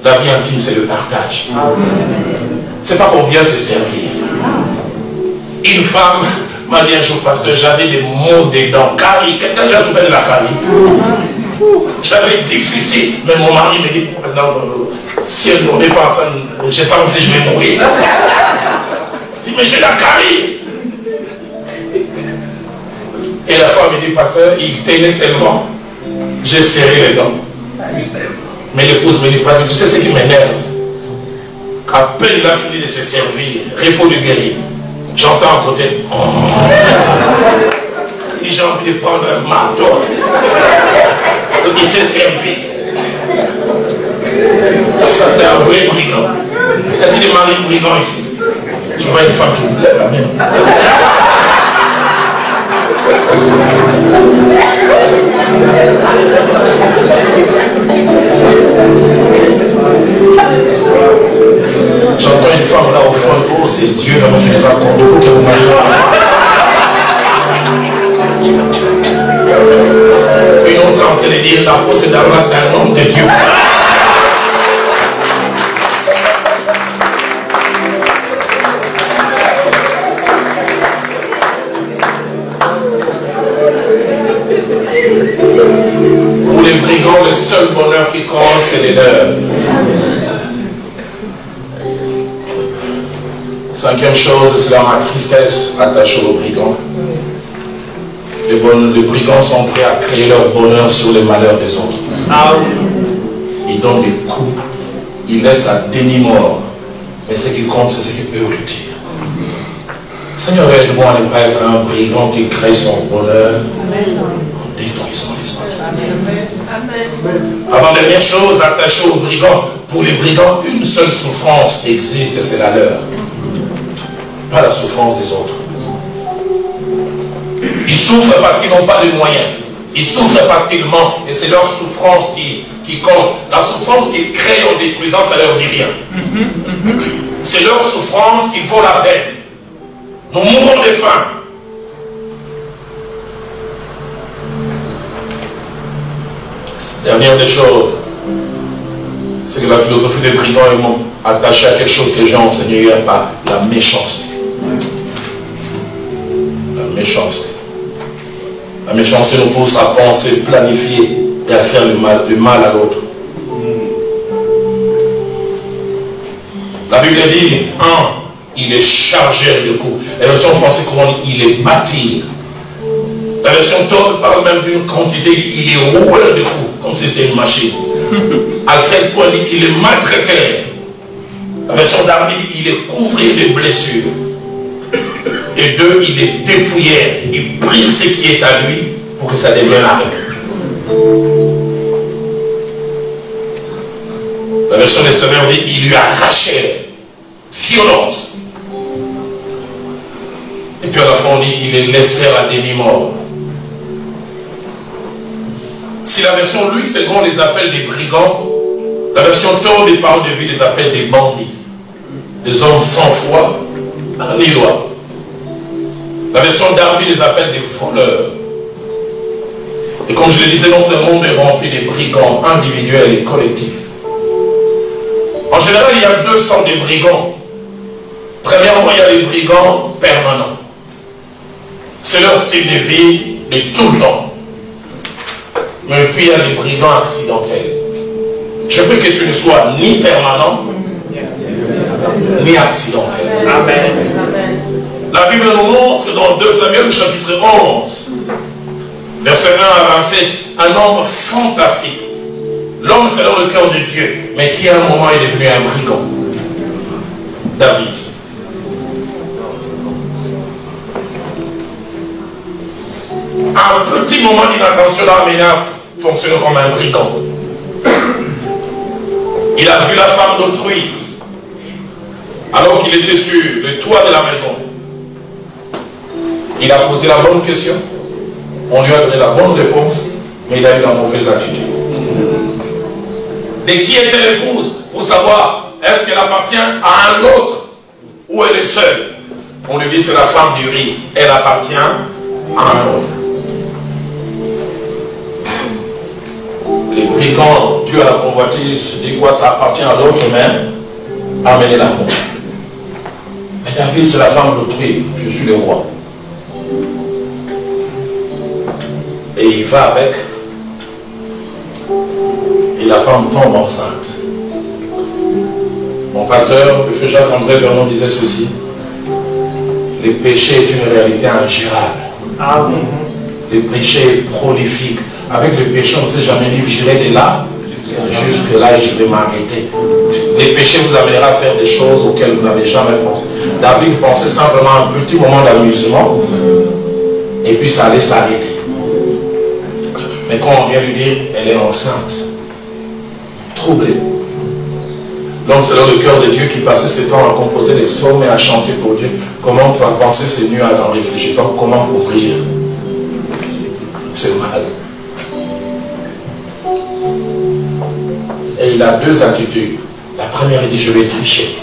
B: la vie intime, c'est le partage. C'est pas qu'on vient se servir. Une femme m'a dit un jour, pasteur, j'avais des maux des dents, caries. Quelqu'un déjà souffert de la carie? J'avais difficile. Mais mon mari me dit, non, si elle ne pas ça, je sens que je vais mourir. Je dis, mais j'ai la carie. Et la femme me dit, pasteur, il tenait tellement, j'ai serré les dents. Mais l'épouse me dit, pasteur, tu sais ce qui m'énerve? À peine il a fini de se servir, repos de guérir. J'entends à côté. Et j'ai envie de prendre un marteau. Donc il s'est servi. Ça c'est un vrai brigand. Il y a des maris brigands ici. Je vois une femme qui vous lève la main. J'entends une femme là au fond, oh c'est Dieu vraiment qui nous a accordé pour que vous m'ayez. Une autre en train de dire, l'apôtre d'Arla c'est un homme de Dieu. Pour les brigands, le seul bonheur qui compte, c'est les leurs. 5e chose, c'est la tristesse attachée aux brigands. Les brigands sont prêts à créer leur bonheur sur les malheurs des autres. Ils donnent des coups, ils laissent à demi-mort. Mais ce qui compte, c'est ce qui peut retire. Seigneur, aide-moi à ne pas être un brigand qui crée son bonheur en détruisant les autres. Avant-dernière chose, attachée aux brigands. Pour les brigands, une seule souffrance existe, c'est la leur. Pas la souffrance des autres. Ils souffrent parce qu'ils n'ont pas de moyens. Ils souffrent parce qu'ils manquent. Et c'est leur souffrance qui compte. La souffrance qu'ils créent en détruisant, ça ne leur dit rien. C'est leur souffrance qui vaut la peine. Nous mourons de faim. Dernière des choses, c'est que la philosophie des brigands est attachée à quelque chose que j'ai enseigné hier, par la méchanceté. La méchanceté. La méchanceté nous pousse à penser, planifier, et à faire le mal à l'autre. La Bible dit, il est chargeur de coups. La version française, comment on dit, il est bâti. La version Todd parle même d'une quantité, il est roueur de coups, comme si c'était une machine. Alfred Poin dit, il est maltraiteur. La version Darby dit, il est couvrier de blessures. Et deux, il est dépouilleur. Il prie ce qui est à lui pour que ça devienne à lui. La version des Seigneurs dit, il lui arrachait violence. Et puis à la fin on dit, il est laissé à demi-mort. Si la version Louis II les appelle des brigands, la version Thor des paroles de vie les appelle des bandits, des hommes sans foi ni loi. La version Darby les appelle des voleurs. Et comme je le disais, notre monde est rempli de brigands individuels et collectifs. En général, il y a deux sortes de brigands. Premièrement, il y a les brigands permanents. C'est leur style de vie de tout le temps. Mais puis il y a les brigands accidentels. Je veux que tu ne sois ni permanent, ni accidentel.
C: Amen.
B: La Bible nous montre dans 2 Samuel chapitre 11, verset 1 à 27, un homme fantastique. L'homme selon le cœur de Dieu, mais qui à un moment est devenu un brigand. David. Un petit moment d'inattention l'a amené à fonctionner comme un brigand. Il a vu la femme d'autrui alors qu'il était sur le toit de la maison. Il a posé la bonne question, on lui a donné la bonne réponse, mais il a eu la mauvaise attitude. De qui était l'épouse pour savoir est-ce qu'elle appartient à un autre ou elle est seule? On lui dit c'est la femme d'Uri, elle appartient à un autre. Les brigands, Dieu à la convoitise, dit quoi? Ça appartient à l'autre, mais amenez la convoitise. Mais David, c'est la femme d'autrui, je suis le roi. Et il va avec, et la femme tombe enceinte. Mon pasteur, le frère Jacques-André Vernon disait ceci: le péché est une réalité ingérable.
C: Amen.
B: Le péché est prolifique. Avec le péché, on ne sait jamais dire j'irai de là jusque là et je vais m'arrêter. Le péché vous amènera à faire des choses auxquelles vous n'avez jamais pensé. David pensait simplement à un petit moment d'amusement et puis ça allait s'arrêter. Mais quand on vient lui dire elle est enceinte, troublé. Donc c'est dans le cœur de Dieu qui passait ses temps à composer des psaumes et à chanter pour Dieu. Comment penser ces nuits en réfléchissant comment ouvrir ce mal. Et il a deux attitudes. La première, il dit je vais tricher.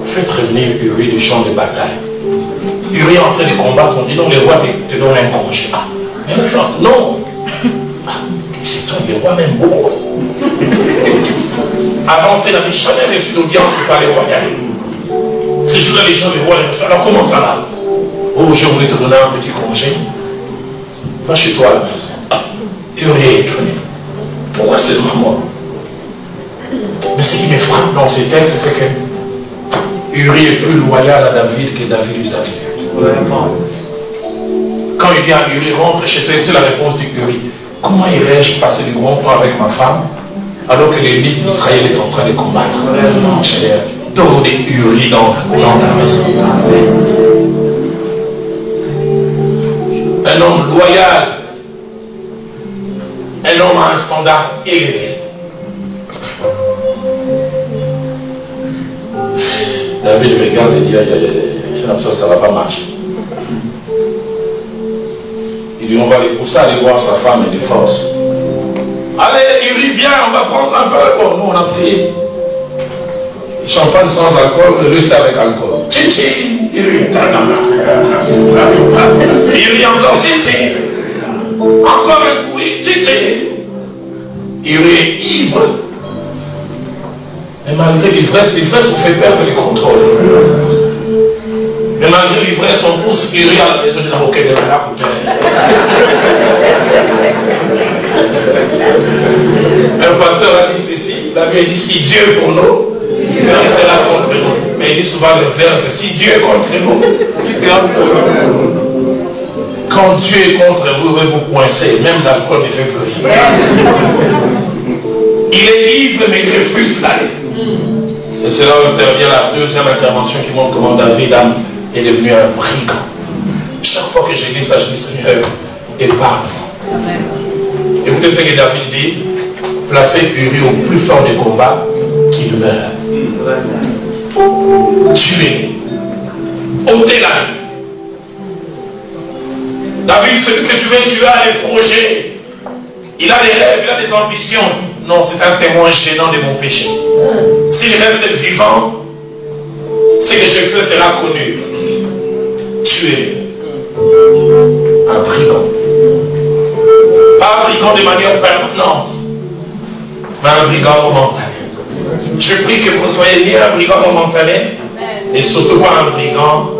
B: Faites revenir Uri du champ de bataille. Uri est en train de combattre, on dit non, le roi te donne un congé. Ah, mais non. Ah, c'est toi, le roi même beau. Avant, c'est la jamais reçu d'audience par les royaumes. C'est juste les gens des rois. Alors comment ça va? Oh, je voulais te donner un petit congé. Va chez toi à la maison. Ah, Uri est étonné. Pourquoi c'est moi? Mais ce qui me frappe dans ces textes, c'est que Uri est plus loyal à David que David vis-à-vis de lui. Quand il dit à Uri, rentre chez toi, écoutez la réponse d'Uri. Comment irais-je passer du bon temps avec ma femme alors que l'élite d'Israël est en train de combattre? Donne Uri dans ta maison. Un homme loyal, un homme à un standard élevé. David regarde et dit, j'ai l'impression que ça ne va pas marcher. Il dit, on va aller pousser, aller voir sa femme et des forces. Allez, Uri, viens, on va prendre un peu. Bon, nous on a prié. Champagne sans alcool, le reste avec alcool. Tchitchi, Uri. Uri encore, tchitchi. Encore un coup, tchitchi. Uri est ivre. Mais malgré l'ivresse vous fait perdre le contrôle. Mais malgré l'ivresse, on pousse Uri à la maison de la roquette de la côté. Un pasteur a dit ceci, il a dit si Dieu est pour nous, qui sera contre nous. Mais il dit souvent le verbe, c'est si Dieu est contre nous, qui sera pour nous. Quand Dieu est contre vous, il va vous coincer, même l'alcool ne fait plus rien. Il est ivre, mais il refuse d'aller. Et c'est là où intervient la deuxième intervention qui montre comment David est devenu un brigand. Chaque fois que je lis ça, je dis Seigneur, épargne-moi. Écoutez ce que David dit, placez Uri au plus fort des combats, qu'il meurt. Tuez-les. ôtez la vie. David, celui que tu veux, tu as des projets. Il a des rêves, il a des ambitions. Non, c'est un témoin gênant de mon péché. S'il reste vivant, ce que j'ai fait sera connu. Tuez un brigand. Pas un brigand de manière permanente, mais un brigand momentané. Je prie que vous soyez ni un brigand momentané, et surtout pas un brigand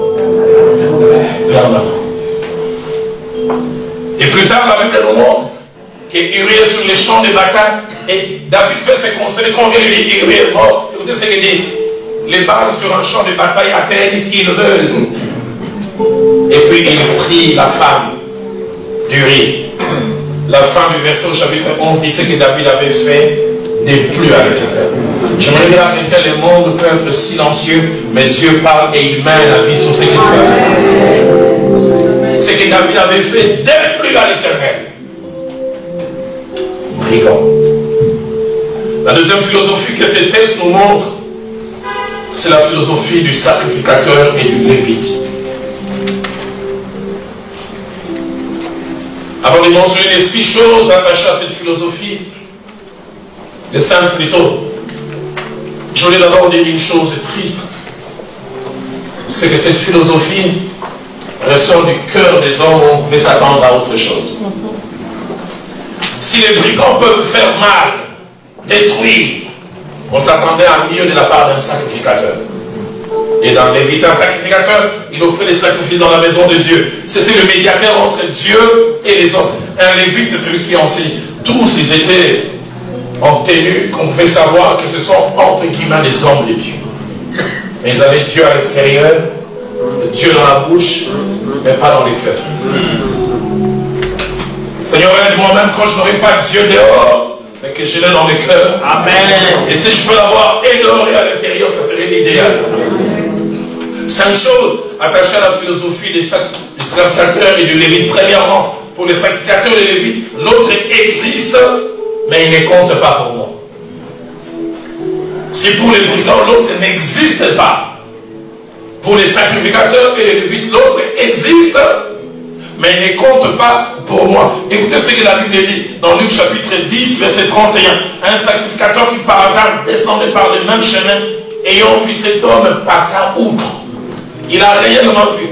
B: permanent. Et plus tard, la Bible nous montre qu'Uri est sur les champs de bataille et David fait ses conseils. Quand on vient lui dire Uri est mort, écoutez ce qu'il dit. Les balles sur un champ de bataille atteignent qui le veulent. Et puis il prie la femme d'Uri. La fin du verset au chapitre 11 dit ce que David avait fait déplut à l'Éternel. J'aimerais dire à quelqu'un, le monde peut être silencieux, mais Dieu parle et il mène la vie sur ce qu'il a fait. Ce que David avait fait déplut à l'Éternel. Brigand. La deuxième philosophie que ces textes nous montrent, c'est la philosophie du sacrificateur et du lévite. Avant de mentionner les 6 choses attachées à cette philosophie, les 5 plutôt, je voulais d'abord dire une chose triste, c'est que cette philosophie ressort du cœur des hommes où on pouvait s'attendre à autre chose. Si les brigands peuvent faire mal, détruire, on s'attendait à mieux de la part d'un sacrificateur. Et dans Lévite, un sacrificateur, il offrait des sacrifices dans la maison de Dieu. C'était le médiateur entre Dieu et les hommes. Un Lévite, c'est celui qui enseigne. Tous, ils étaient en tenue, qu'on pouvait savoir que ce sont entre guillemets les hommes de Dieu. Mais ils avaient Dieu à l'extérieur, Dieu dans la bouche, mais pas dans les cœurs. Seigneur, aide-moi même quand je n'aurai pas Dieu dehors, mais que je l'ai dans les cœurs. Amen. Et si je peux l'avoir et dehors et à l'intérieur, ça serait l'idéal. 5 choses attachées à la philosophie des sacrificateurs et du lévite. Premièrement, pour les sacrificateurs et les lévites, l'autre existe, mais il ne compte pas pour moi. Si pour les brigands, l'autre n'existe pas. Pour les sacrificateurs et les lévites, l'autre existe, mais il ne compte pas pour moi. Écoutez ce que la Bible dit dans Luc chapitre 10, verset 31. Un sacrificateur qui par hasard descendait par le même chemin, ayant vu cet homme passer outre. Il a réellement vu.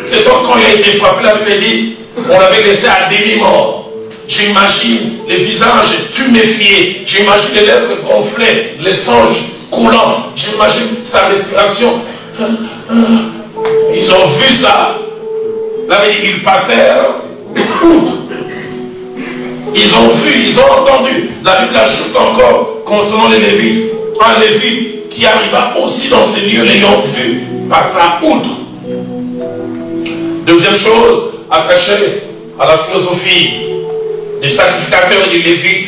B: Cet homme, quand il a été frappé, la Bible dit, on l'avait laissé à demi-mort. J'imagine les visages tuméfiés, j'imagine les lèvres gonflées, les songes coulants, j'imagine sa respiration. Ils ont vu ça. Là, ils passèrent outre. Ils ont vu, ils ont entendu. La Bible ajoute encore concernant les Lévites. Un Lévite qui arriva aussi dans ces lieux, l'ayant vu, passa outre. Deuxième chose, attachée à la philosophie des sacrificateurs et des Lévites,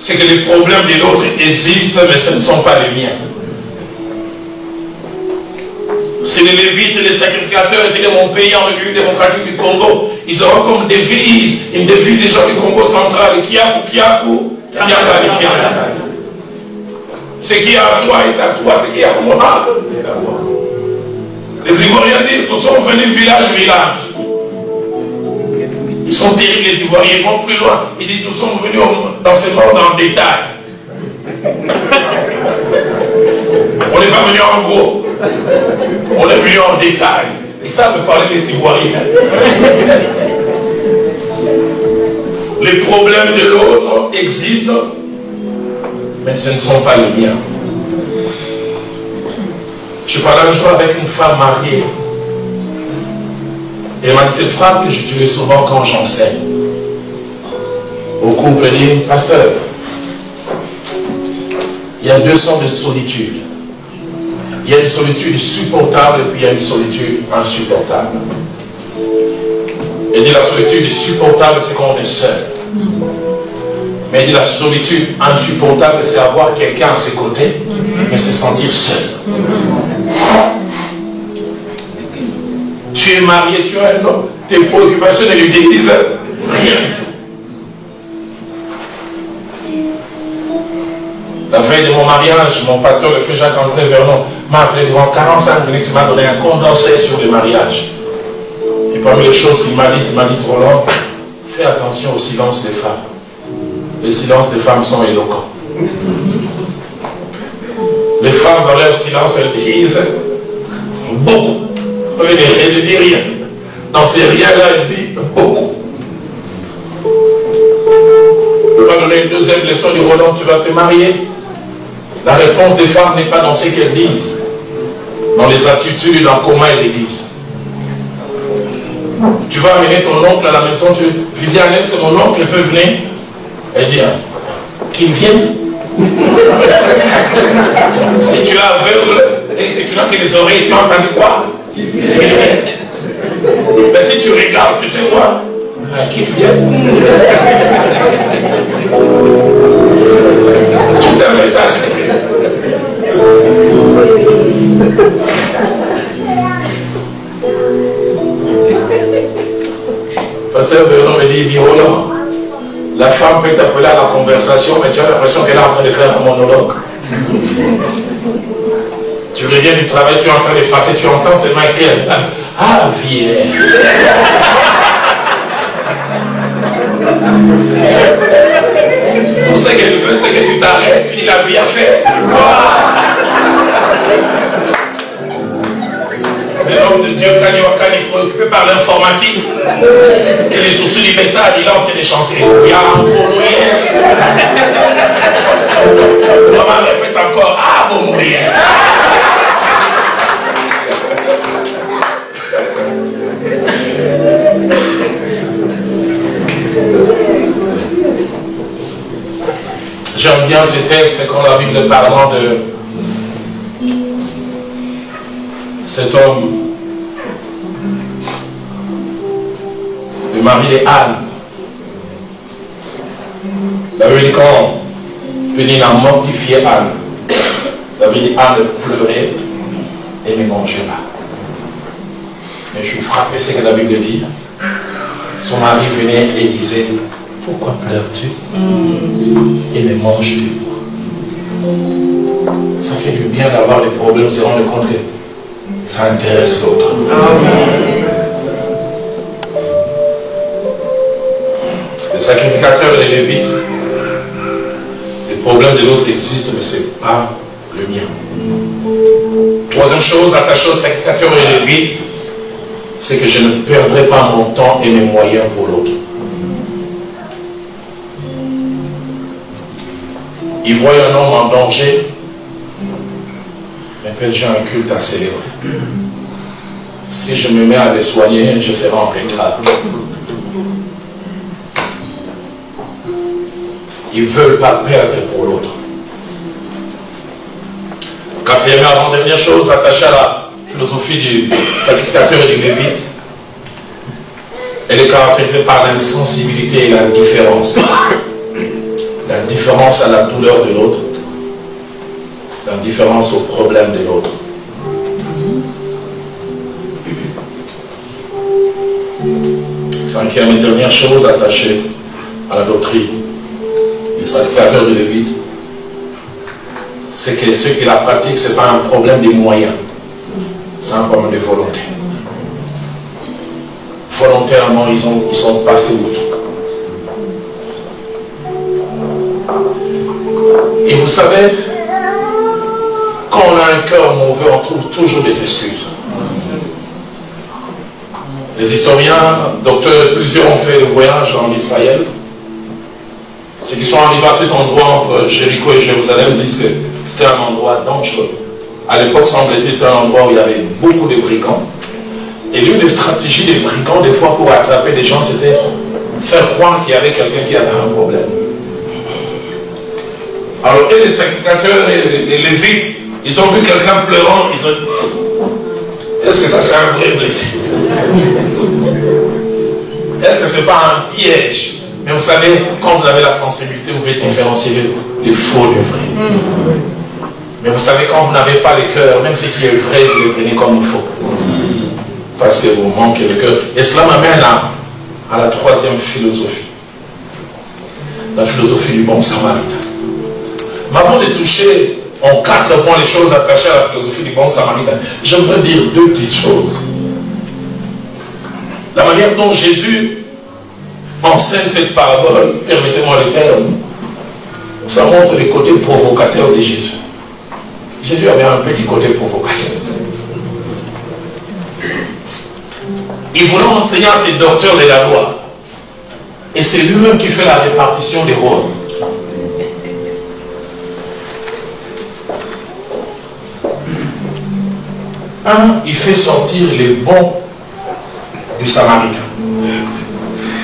B: c'est que les problèmes de l'autre existent, mais ce ne sont pas les miens. Si les Lévites et les sacrificateurs étaient de mon pays en République démocratique du Congo, ils auront comme devise, une devise des gens du Congo central, Kiaku, Kiaku, Kiakali, Kiakali. Ce qui est à toi est à toi, ce qui est à moi. Les Ivoiriens disent, nous sommes venus village. Ils sont terribles, les Ivoiriens, ils vont plus loin. Ils disent, nous sommes venus dans ce monde en détail. On n'est pas venu en gros. On est venu en détail. Ils savent parler des Ivoiriens. Les problèmes de l'autre existent, mais ce ne sont pas les miens. Je parlais un jour avec une femme mariée. Et elle m'a dit cette phrase que j'utilise souvent quand j'enseigne. au couple et dit, pasteur, il y a deux sortes de solitude. Il y a une solitude supportable et puis il y a une solitude insupportable. Il dit la solitude supportable, c'est quand on est seul. Mais il dit la solitude insupportable, c'est avoir quelqu'un à ses côtés, mais se sentir seul. Tu es marié, tu as un homme, tes préoccupations ne lui disent rien du tout. La veille de mon mariage, mon pasteur, le feu Jacques-André Vernon, m'a appelé durant 45 minutes, il m'a donné un condensé sur le mariage. Et parmi les choses qu'il m'a dit, Roland, fais attention au silence des femmes. Les silences des femmes sont éloquents. Les femmes, dans leur silence, elles disent beaucoup. Elle ne dit rien. Dans ces rien-là, elle dit beaucoup. Je vais donner une deuxième leçon du Roland, tu vas te marier. La réponse des femmes n'est pas dans ce qu'elles disent, dans les attitudes, dans comment elles les disent. Tu vas amener ton oncle à la maison, tu dis, Viviane, est-ce que mon oncle peut venir? Elle dit, qu'il vienne. Si tu es aveugle et que tu n'as que les oreilles, tu entends quoi? Mais si tu regardes, tu sais quoi? Qu'il vienne. Tout un message. Pasteur Vernon me dit, Roland, la femme peut t'appeler à la conversation, mais tu as l'impression qu'elle est en train de faire un monologue. Tu reviens du travail, tu es en train d'effacer, tu entends seulement écrire. Ah, vieille. Tout ce qu'elle veut, c'est que tu t'arrêtes, tu dis la vie à faire. L'homme de Dieu, Kani Wakani, préoccupé par l'informatique, et les sourcils du métal, il est en train de chanter. Maman répète encore, ah, bon mourir. J'aime bien ces textes quand la Bible parlant de cet homme, le mari de Anne. La Bible dit quand Pénine a mortifié Anne, la Bible dit Anne pleurait et ne mangeait pas. Mais je suis frappé, c'est que la Bible dit, son mari venait et disait, pourquoi pleures-tu? Et ne manges-tu pas? Ça fait du bien d'avoir des problèmes, se rendre compte que ça intéresse l'autre. Les sacrificateurs et les lévites, les problèmes de l'autre existent, mais ce n'est pas le mien. Troisième chose, attachée aux sacrificateurs et les lévites, c'est que je ne perdrai pas mon temps et mes moyens pour l'autre. Il voit un homme en danger, mais peut-être j'ai un culte à célébrer. Si je me mets à les soigner, je serai en retard. Ils ne veulent pas perdre pour l'autre. Quatrième et avant-dernière chose, attachée à la philosophie du sacrificateur et du lévite, elle est caractérisée par l'insensibilité et l'indifférence. L'indifférence à la douleur de l'autre, l'indifférence aux problèmes de l'autre. Cinquième et dernière chose attachée à la doctrine du sacrificateur de Lévite, c'est que ceux qui la pratiquent, ce n'est pas un problème de moyens, c'est un problème de volonté. Volontairement, ils sont passés outre. Et vous savez, quand on a un cœur mauvais, on trouve toujours des excuses. Les historiens, docteurs, plusieurs ont fait le voyage en Israël. Ceux qui sont arrivés à cet endroit entre Jéricho et Jérusalem disent que c'était un endroit dangereux. À l'époque, semble-t-il, c'était un endroit où il y avait beaucoup de brigands. Et l'une des stratégies des brigands, des fois, pour attraper les gens, c'était faire croire qu'il y avait quelqu'un qui avait un problème. Alors, et les sacrificateurs et les lévites, ils ont vu quelqu'un pleurant, ils ont dit, est-ce que ça c'est un vrai blessé? Est-ce que ce n'est pas un piège? Mais vous savez, quand vous avez la sensibilité, vous pouvez différencier les faux du vrai. Mais vous savez, quand vous n'avez pas le cœur, même ce qui est vrai, vous le prenez comme faux. Parce que vous manquez le cœur. Et cela m'amène à la troisième philosophie. La philosophie du bon samaritain. Mais avant de toucher en 4 points les choses attachées à la philosophie du bon samaritain, j'aimerais dire 2 petites choses. La manière dont Jésus enseigne cette parabole, permettez-moi le terme, ça montre le côté provocateur de Jésus. Jésus avait un petit côté provocateur. Il voulait enseigner à ses docteurs de la loi. Et c'est lui-même qui fait la répartition des rôles. Il fait sortir les bons du Samaritain.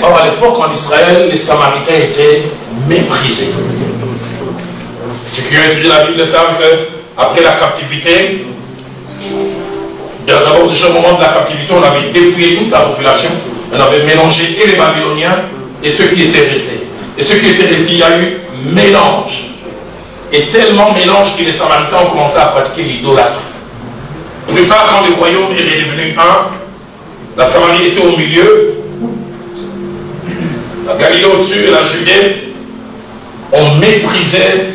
B: Or, à l'époque, en Israël, les Samaritains étaient méprisés. Ceux qui ont étudié la Bible savent qu'après la captivité, d'abord déjà au moment de la captivité, on avait dépouillé toute la population. On avait mélangé et les Babyloniens et ceux qui étaient restés. Et ceux qui étaient restés, il y a eu mélange. Et tellement mélange que les Samaritains ont commencé à pratiquer l'idolâtrie. Plus tard, quand le royaume est devenu un, la Samarie était au milieu, la Galilée au-dessus et la Judée, on méprisait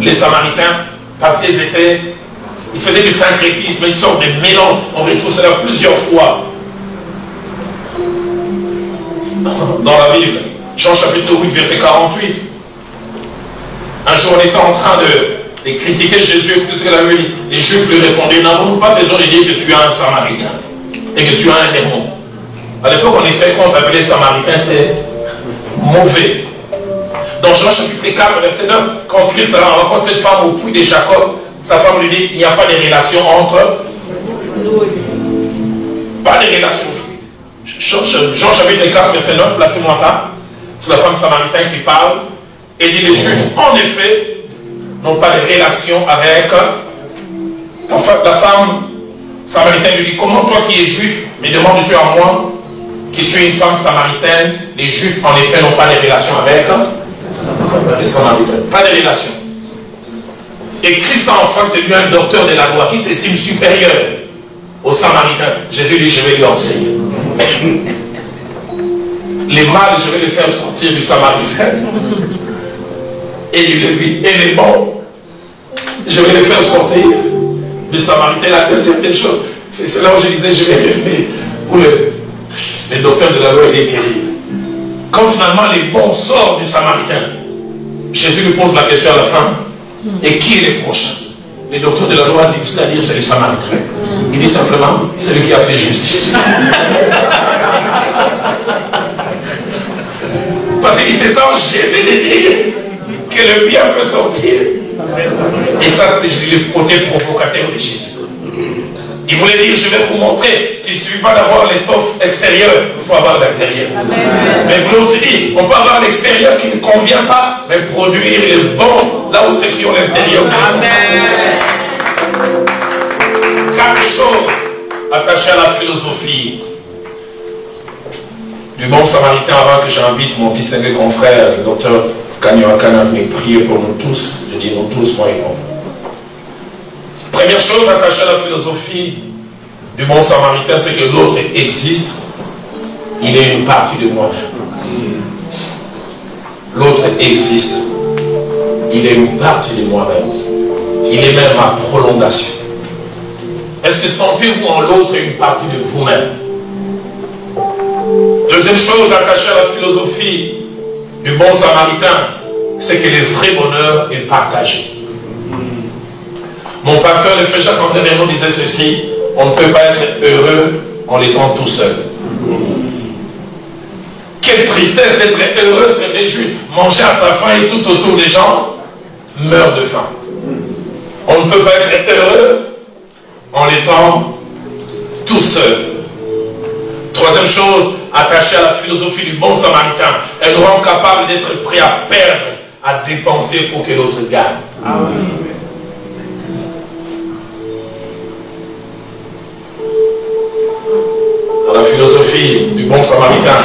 B: les Samaritains parce qu'ils faisaient du syncrétisme, une sorte de mélange. On retrouve cela plusieurs fois dans la Bible. Jean chapitre 8, verset 48. Un jour, on était en train de critiquer Jésus, écoutez ce qu'il a dit. Les Juifs lui répondaient, n'avons-nous pas besoin de dire que tu es un Samaritain et que tu as un démon? À l'époque, on essayait quand on appelait Samaritain, c'était mauvais. Dans Jean chapitre 4, verset 9, quand Christ rencontre cette femme au puits de Jacob, sa femme lui dit, il n'y a pas de relation entre... Pas de relation. Jean chapitre 4, verset 9, placez-moi ça. C'est la femme samaritaine qui parle. Et dit, les Juifs, en effet, n'ont pas de relation avec... La femme samaritaine lui dit, comment toi qui es juif, me demandes-tu à moi, qui suis une femme samaritaine, les Juifs, en effet, n'ont pas de relation avec les Samaritains. Pas de relation. Et Christ a enfin devenu un docteur de la loi qui s'estime supérieur aux Samaritains. Jésus dit, je vais lui enseigner. Les mâles, je vais les faire sortir du Samaritain et du Lévite. Et les bons, je vais les faire sortir du Samaritain. La deuxième des choses, c'est là où je disais, je vais revenir pour le docteur de la loi, il est terrible. Quand finalement les bons sortent du Samaritain, Jésus lui pose la question à la fin, et qui est le prochain? Les docteurs de la loi, difficile à dire, c'est les Samaritains. Il dit simplement, c'est lui qui a fait justice. Parce qu'il se sent gêné de dire que le bien peut sortir. Et ça, c'est le côté provocateur de Jésus. Il voulait dire, je vais vous montrer qu'il ne suffit pas d'avoir l'étoffe extérieure, il faut avoir l'intérieur. Mais il voulait aussi dire, on peut avoir l'extérieur qui ne convient pas, mais produire le bon là où c'est qui ont l'intérieur. Quatre choses attachées à la philosophie du bon samaritain, avant que j'invite mon distingué confrère, le docteur Kanyowakana, à venir prier pour nous tous. Je dis nous tous, moi et moi. Première chose attachée à la philosophie du bon samaritain, c'est que l'autre existe. Il est une partie de moi-même. L'autre existe. Il est une partie de moi-même. Il est même ma prolongation. Est-ce que sentez-vous en l'autre une partie de vous-même? Deuxième chose attachée à la philosophie du bon samaritain, c'est que le vrai bonheur est partagé. Mon pasteur, le frère Jacques-André Vernon, disait ceci, on ne peut pas être heureux en étant tout seul. Quelle tristesse d'être heureux, se réjouir, manger à sa faim et tout autour des gens meurent de faim. On ne peut pas être heureux en étant tout seul. Troisième chose, attachée à la philosophie du bon samaritain, elle nous rend capable d'être prêt à perdre, à dépenser pour que l'autre gagne. Amen. Dans la philosophie du bon samaritain,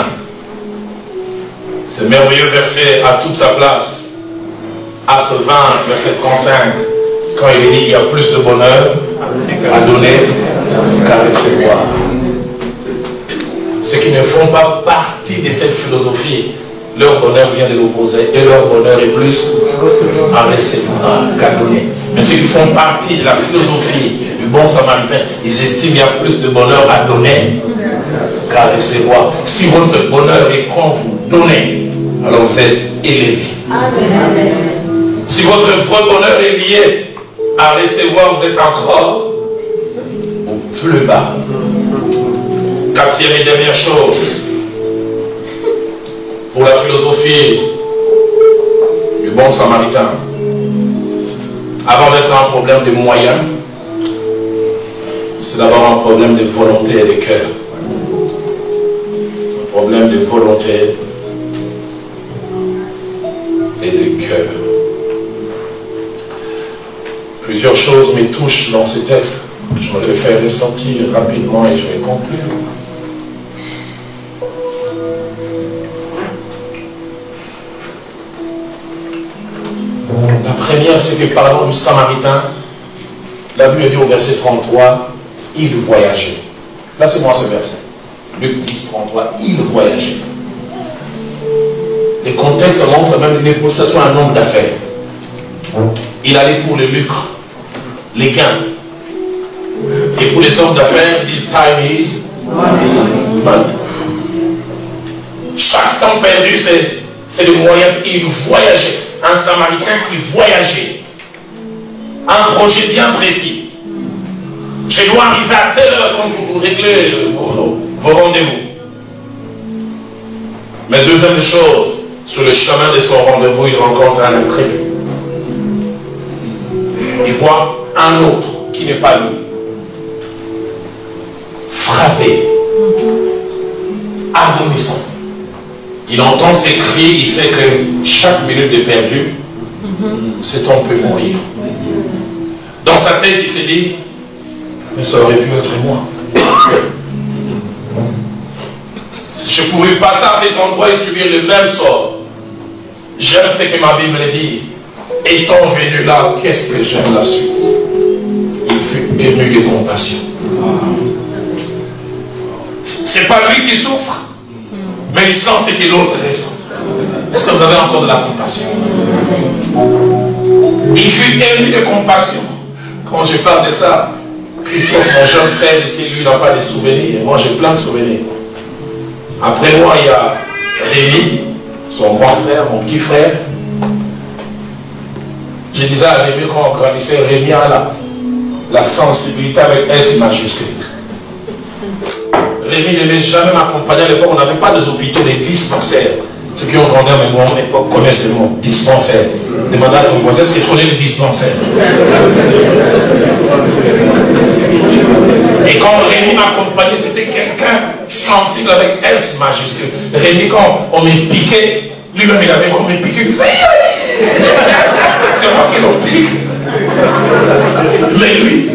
B: ce merveilleux verset a toute sa place. Acte 20, verset 35, quand il est dit qu'il y a plus de bonheur à donner qu'à recevoir. Ceux qui ne font pas partie de cette philosophie, leur bonheur vient de l'opposé et leur bonheur est plus à recevoir qu'à donner. Mais ceux qui font partie de la philosophie du bon samaritain, ils estiment qu'il y a plus de bonheur à donner qu'à recevoir. Si votre bonheur est quand vous donnez, alors vous êtes élevé. Amen. Si votre vrai bonheur est lié à recevoir, vous êtes encore au plus bas. Quatrième et dernière chose, pour la philosophie du bon samaritain, avant d'être un problème de moyens, c'est d'abord un problème de volonté et de cœur. Un problème de volonté et de cœur. Plusieurs choses me touchent dans ce texte. Je vais les faire ressortir rapidement et je vais conclure. La première, c'est que parlant du Samaritain, la Bible dit au verset 33, il voyageait. Là, c'est moi ce verset. Luc 10, 33, il voyageait. Le contexte montre même une possession un homme d'affaires. Il allait pour le lucre, les gains. Et pour les hommes d'affaires, ils disent time is money. Chaque temps perdu, c'est le moyen. Il voyageait. Un Samaritain qui voyageait. Un projet bien précis. Je dois arriver à telle heure quand vous réglez vos rendez-vous. Mais deuxième chose, sur le chemin de son rendez-vous, il rencontre un imprévu. Il voit un autre qui n'est pas lui. Frappé. Agonissant. Il entend ses cris, il sait que chaque minute de perdu, cet homme peut mourir. Dans sa tête, il s'est dit, mais ça aurait pu être moi. Je pourrais passer à cet endroit et subir le même sort. J'aime ce que ma Bible dit. Étant venu là, qu'est-ce que j'aime la suite? Il fut ému de compassion. C'est pas lui qui souffre, mais il sent ce que l'autre ressent. Est-ce que vous avez encore de la compassion? Il fut ému de compassion. Quand je parle de ça, Christophe, mon jeune frère ici, lui, il n'a pas de souvenirs. Moi, j'ai plein de souvenirs. Après moi, il y a Rémi, son grand frère, mon petit frère. Je disais à Rémi, quand on grandissait, Rémi a la sensibilité avec S majuscule. Rémi n'aimait jamais m'accompagner. À l'époque, on n'avait pas des hôpitaux, des dispensaires. Ceux qui ont grandi à mon époque connaissent ce mot, dispensaire. Demandez à ton voisin, est-ce qu'il connaît le dispensaire? Et quand Rémi m'accompagnait, c'était quelqu'un sensible avec S majuscule. Rémi, quand on me piquait, lui-même il avait, on me piquait, il disait, c'est moi qui l'on pique. Mais lui,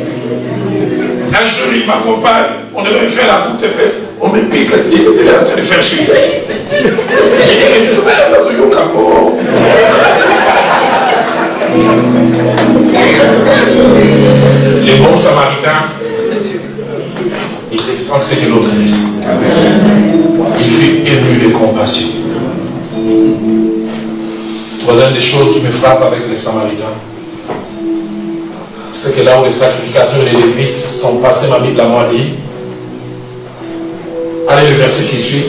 B: un jour il m'accompagne, on devait faire la coupe de fesses, on me pique le pied, il est en train de faire chier. J'ai dit, les bons samaritains, ils ressentent ce que l'autre ressent. Il fut ému de compassion. Troisième des choses qui me frappent avec les samaritains, c'est que là où les sacrificateurs et les lévites sont passés, ma Bible à moi dit, allez le verset qui suit,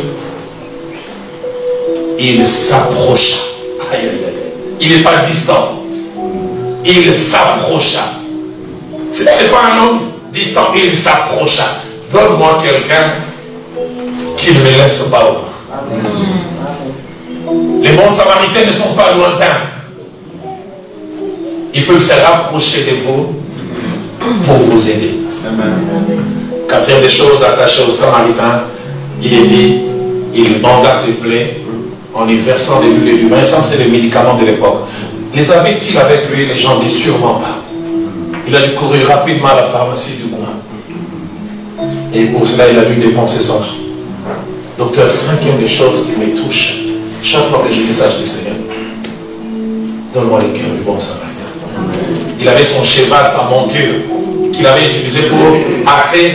B: il s'approcha. Aïe, aïe, aïe. Il n'est pas distant. Il s'approcha. Ce n'est pas un homme distant, il s'approcha. Donne-moi quelqu'un qui ne me laisse pas loin. Les bons samaritains ne sont pas lointains. Ils peuvent se rapprocher de vous pour vous aider. Quatrième des choses attachées aux samaritains, il est dit, il banda ses plaies en y versant de l'huile et du vin. Il semble que c'est les médicaments de l'époque. Les avait-il avec lui? Les gens disent sûrement pas. Il a dû courir rapidement à la pharmacie du coin. Et pour cela, il a dû dépenser son argent. Docteur, cinquième des choses qui me touchent, chaque fois que je lis ça, je dis Seigneur, donne-moi le cœur du bon samaritain. Il avait son cheval, sa monture, qu'il avait utilisé pour arrêter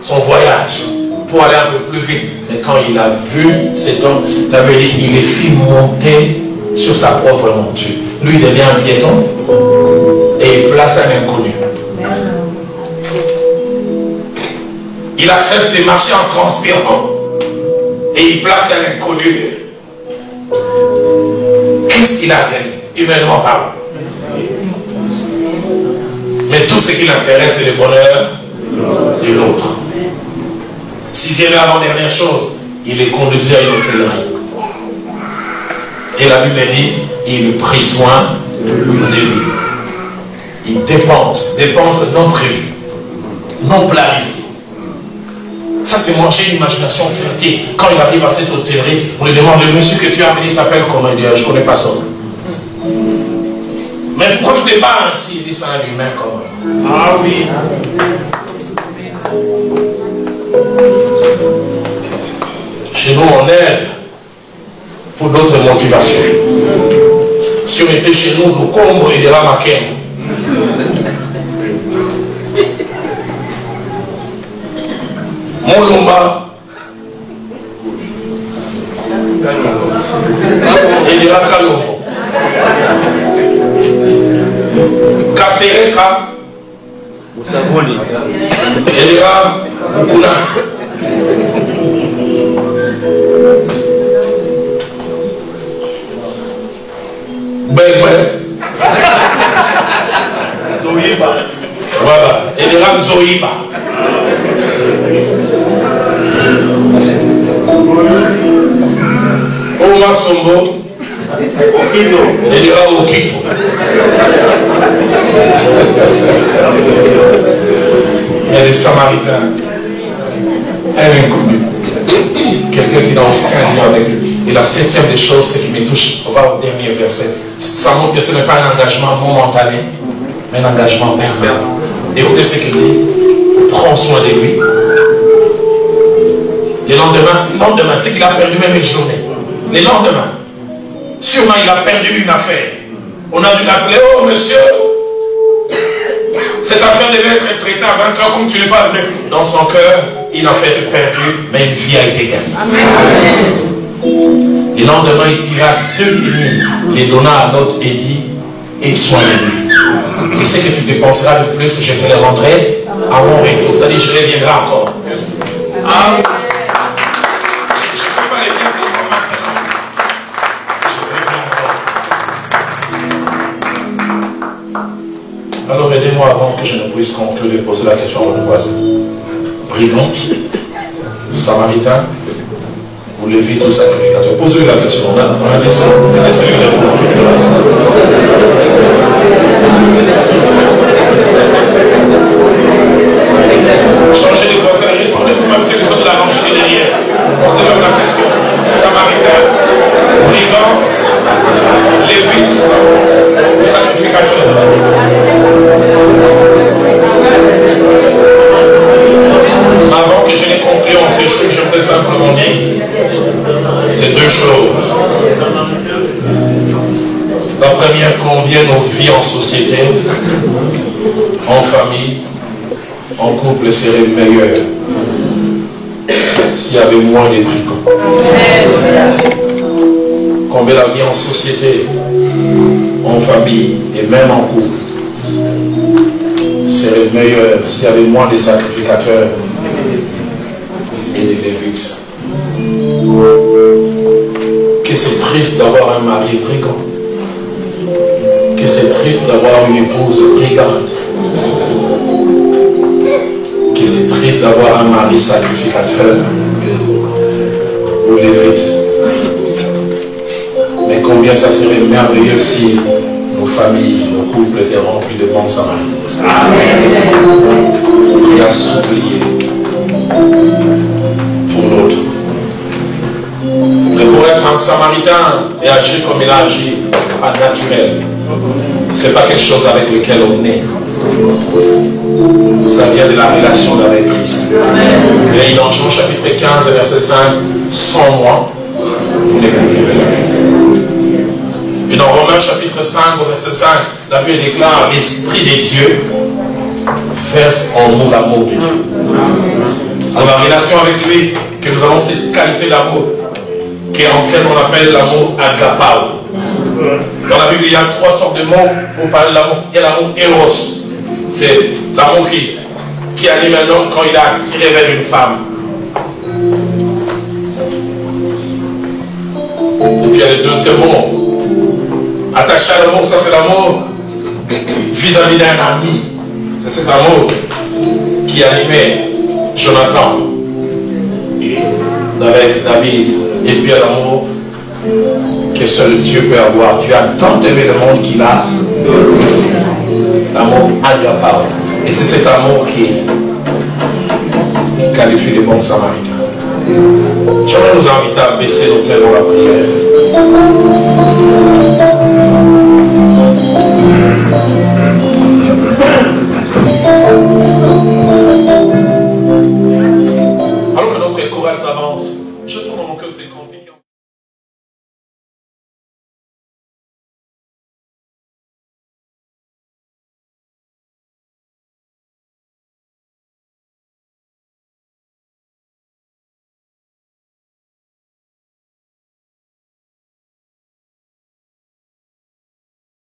B: son voyage, pour aller un peu plus vite. Mais quand il a vu cet homme, il avait dit, il les fit monter sur sa propre monture. Lui, il devient un piéton et il place un inconnu. Il accepte de marcher en transpirant et il place un inconnu. Qu'est-ce qu'il a gagné? Humainement parlant. Mais tout ce qui l'intéresse, c'est le bonheur de l'autre. Sixième et avant-dernière chose, il est conduit à une hôtellerie. Et la Bible dit, il prit soin de lui. Il dépense non prévues, non planifiées. Ça, c'est moi, j'ai une imagination fertile. Quand il arrive à cette hôtellerie, on lui demande, le monsieur que tu as amené s'appelle comment? Il dit, je ne connais pas son nom. Mais pourquoi tu te bats ainsi? Il dit, ça un humain comme moi. Ah oui. Chez nous, on aide pour d'autres motivations. Si on était chez nous, nous combo et de la maquette. Mon lomba et de la calombo. Kasereka et de la Bukuna. Voilà, et de la Zoïba. Oma Sombo et de la Okito. Il y a des Samaritains, un inconnu, quelqu'un qui n'a aucun lien avec lui. Et la septième des choses, ce qui me touche, on va au dernier verset. Ça montre que ce n'est pas un engagement momentané, mais un engagement permanent. Écoutez ce qu'il dit. Prends soin de lui. Le lendemain, c'est qu'il a perdu même une journée. Le lendemain, sûrement il a perdu une affaire. On a dû l'appeler, oh monsieur, cette affaire devait être traitée à 20 ans comme tu n'es pas venu. Dans son cœur, une affaire est perdue, mais une vie a été gagnée. Le lendemain, il tira 2 deniers, les donna à l'autre et dit, et soin de lui. Et ce que tu dépenseras de plus, je te les rendrai à mon retour. C'est-à-dire, je reviendrai encore. Amen. Je ne peux pas les faire seulement maintenant. Je reviendrai. Alors, aidez-moi avant que je ne puisse conclure de poser la question à mon voisin. Brigand, Samaritain, ou Lévite ou sacrificateur. Posez-lui la question. On a laissé lui répondre. Changez de voisin, retournez-vous même si vous êtes la rangée derrière. Posez-leur la question. Samaritain, brigand, Lévite, tout ça, sacrificateur. Avant que je n'ai conclu en ces choses, je voudrais simplement dire ces 2 choses. La première, combien nos vies en société, en famille, en couple seraient meilleures s'il y avait moins de brigands. Combien la vie en société, en famille et même en couple serait meilleure s'il y avait moins de sacrificateurs et des lévites. Que c'est triste d'avoir un mari brigand. Que c'est triste d'avoir une épouse brigande. Que c'est triste d'avoir un mari sacrificateur ou lévite. Mais combien ça serait merveilleux si nos familles, nos couples étaient remplis de bons samaritains. Amen. Et à s'oublier pour l'autre. un Samaritain et agir comme il a agi, c'est pas naturel. C'est pas quelque chose avec lequel on est. Ça vient de la relation avec Christ. Et dans Jean chapitre 15, verset 5, sans moi, vous n'êtes rien. Et dans Romains chapitre 5, verset 5, la Bible déclare l'Esprit des dieux verse en nous l'amour de Dieu. C'est dans la relation avec lui que nous avons cette qualité d'amour qui est en laquelle on appelle l'amour agapao. Dans la Bible, il y a 3 sortes de mots pour parler de l'amour. Il y a l'amour eros. C'est l'amour qui anime un homme quand il a tiré vers une femme. Et puis il y a le deuxième mot. Attaché à l'amour, ça c'est l'amour vis-à-vis d'un ami. C'est cet amour qui animait Jonathan avec David. Et puis il y a l'amour que seul Dieu peut avoir. Dieu a tant aimé le monde qu'il a. L'amour agapao. Et c'est cet amour qui qualifie les bons samaritains. J'aimerais nous inviter à baisser nos têtes dans la prière. Alors que notre chorale s'avance, je sens dans mon cœur c'est continue.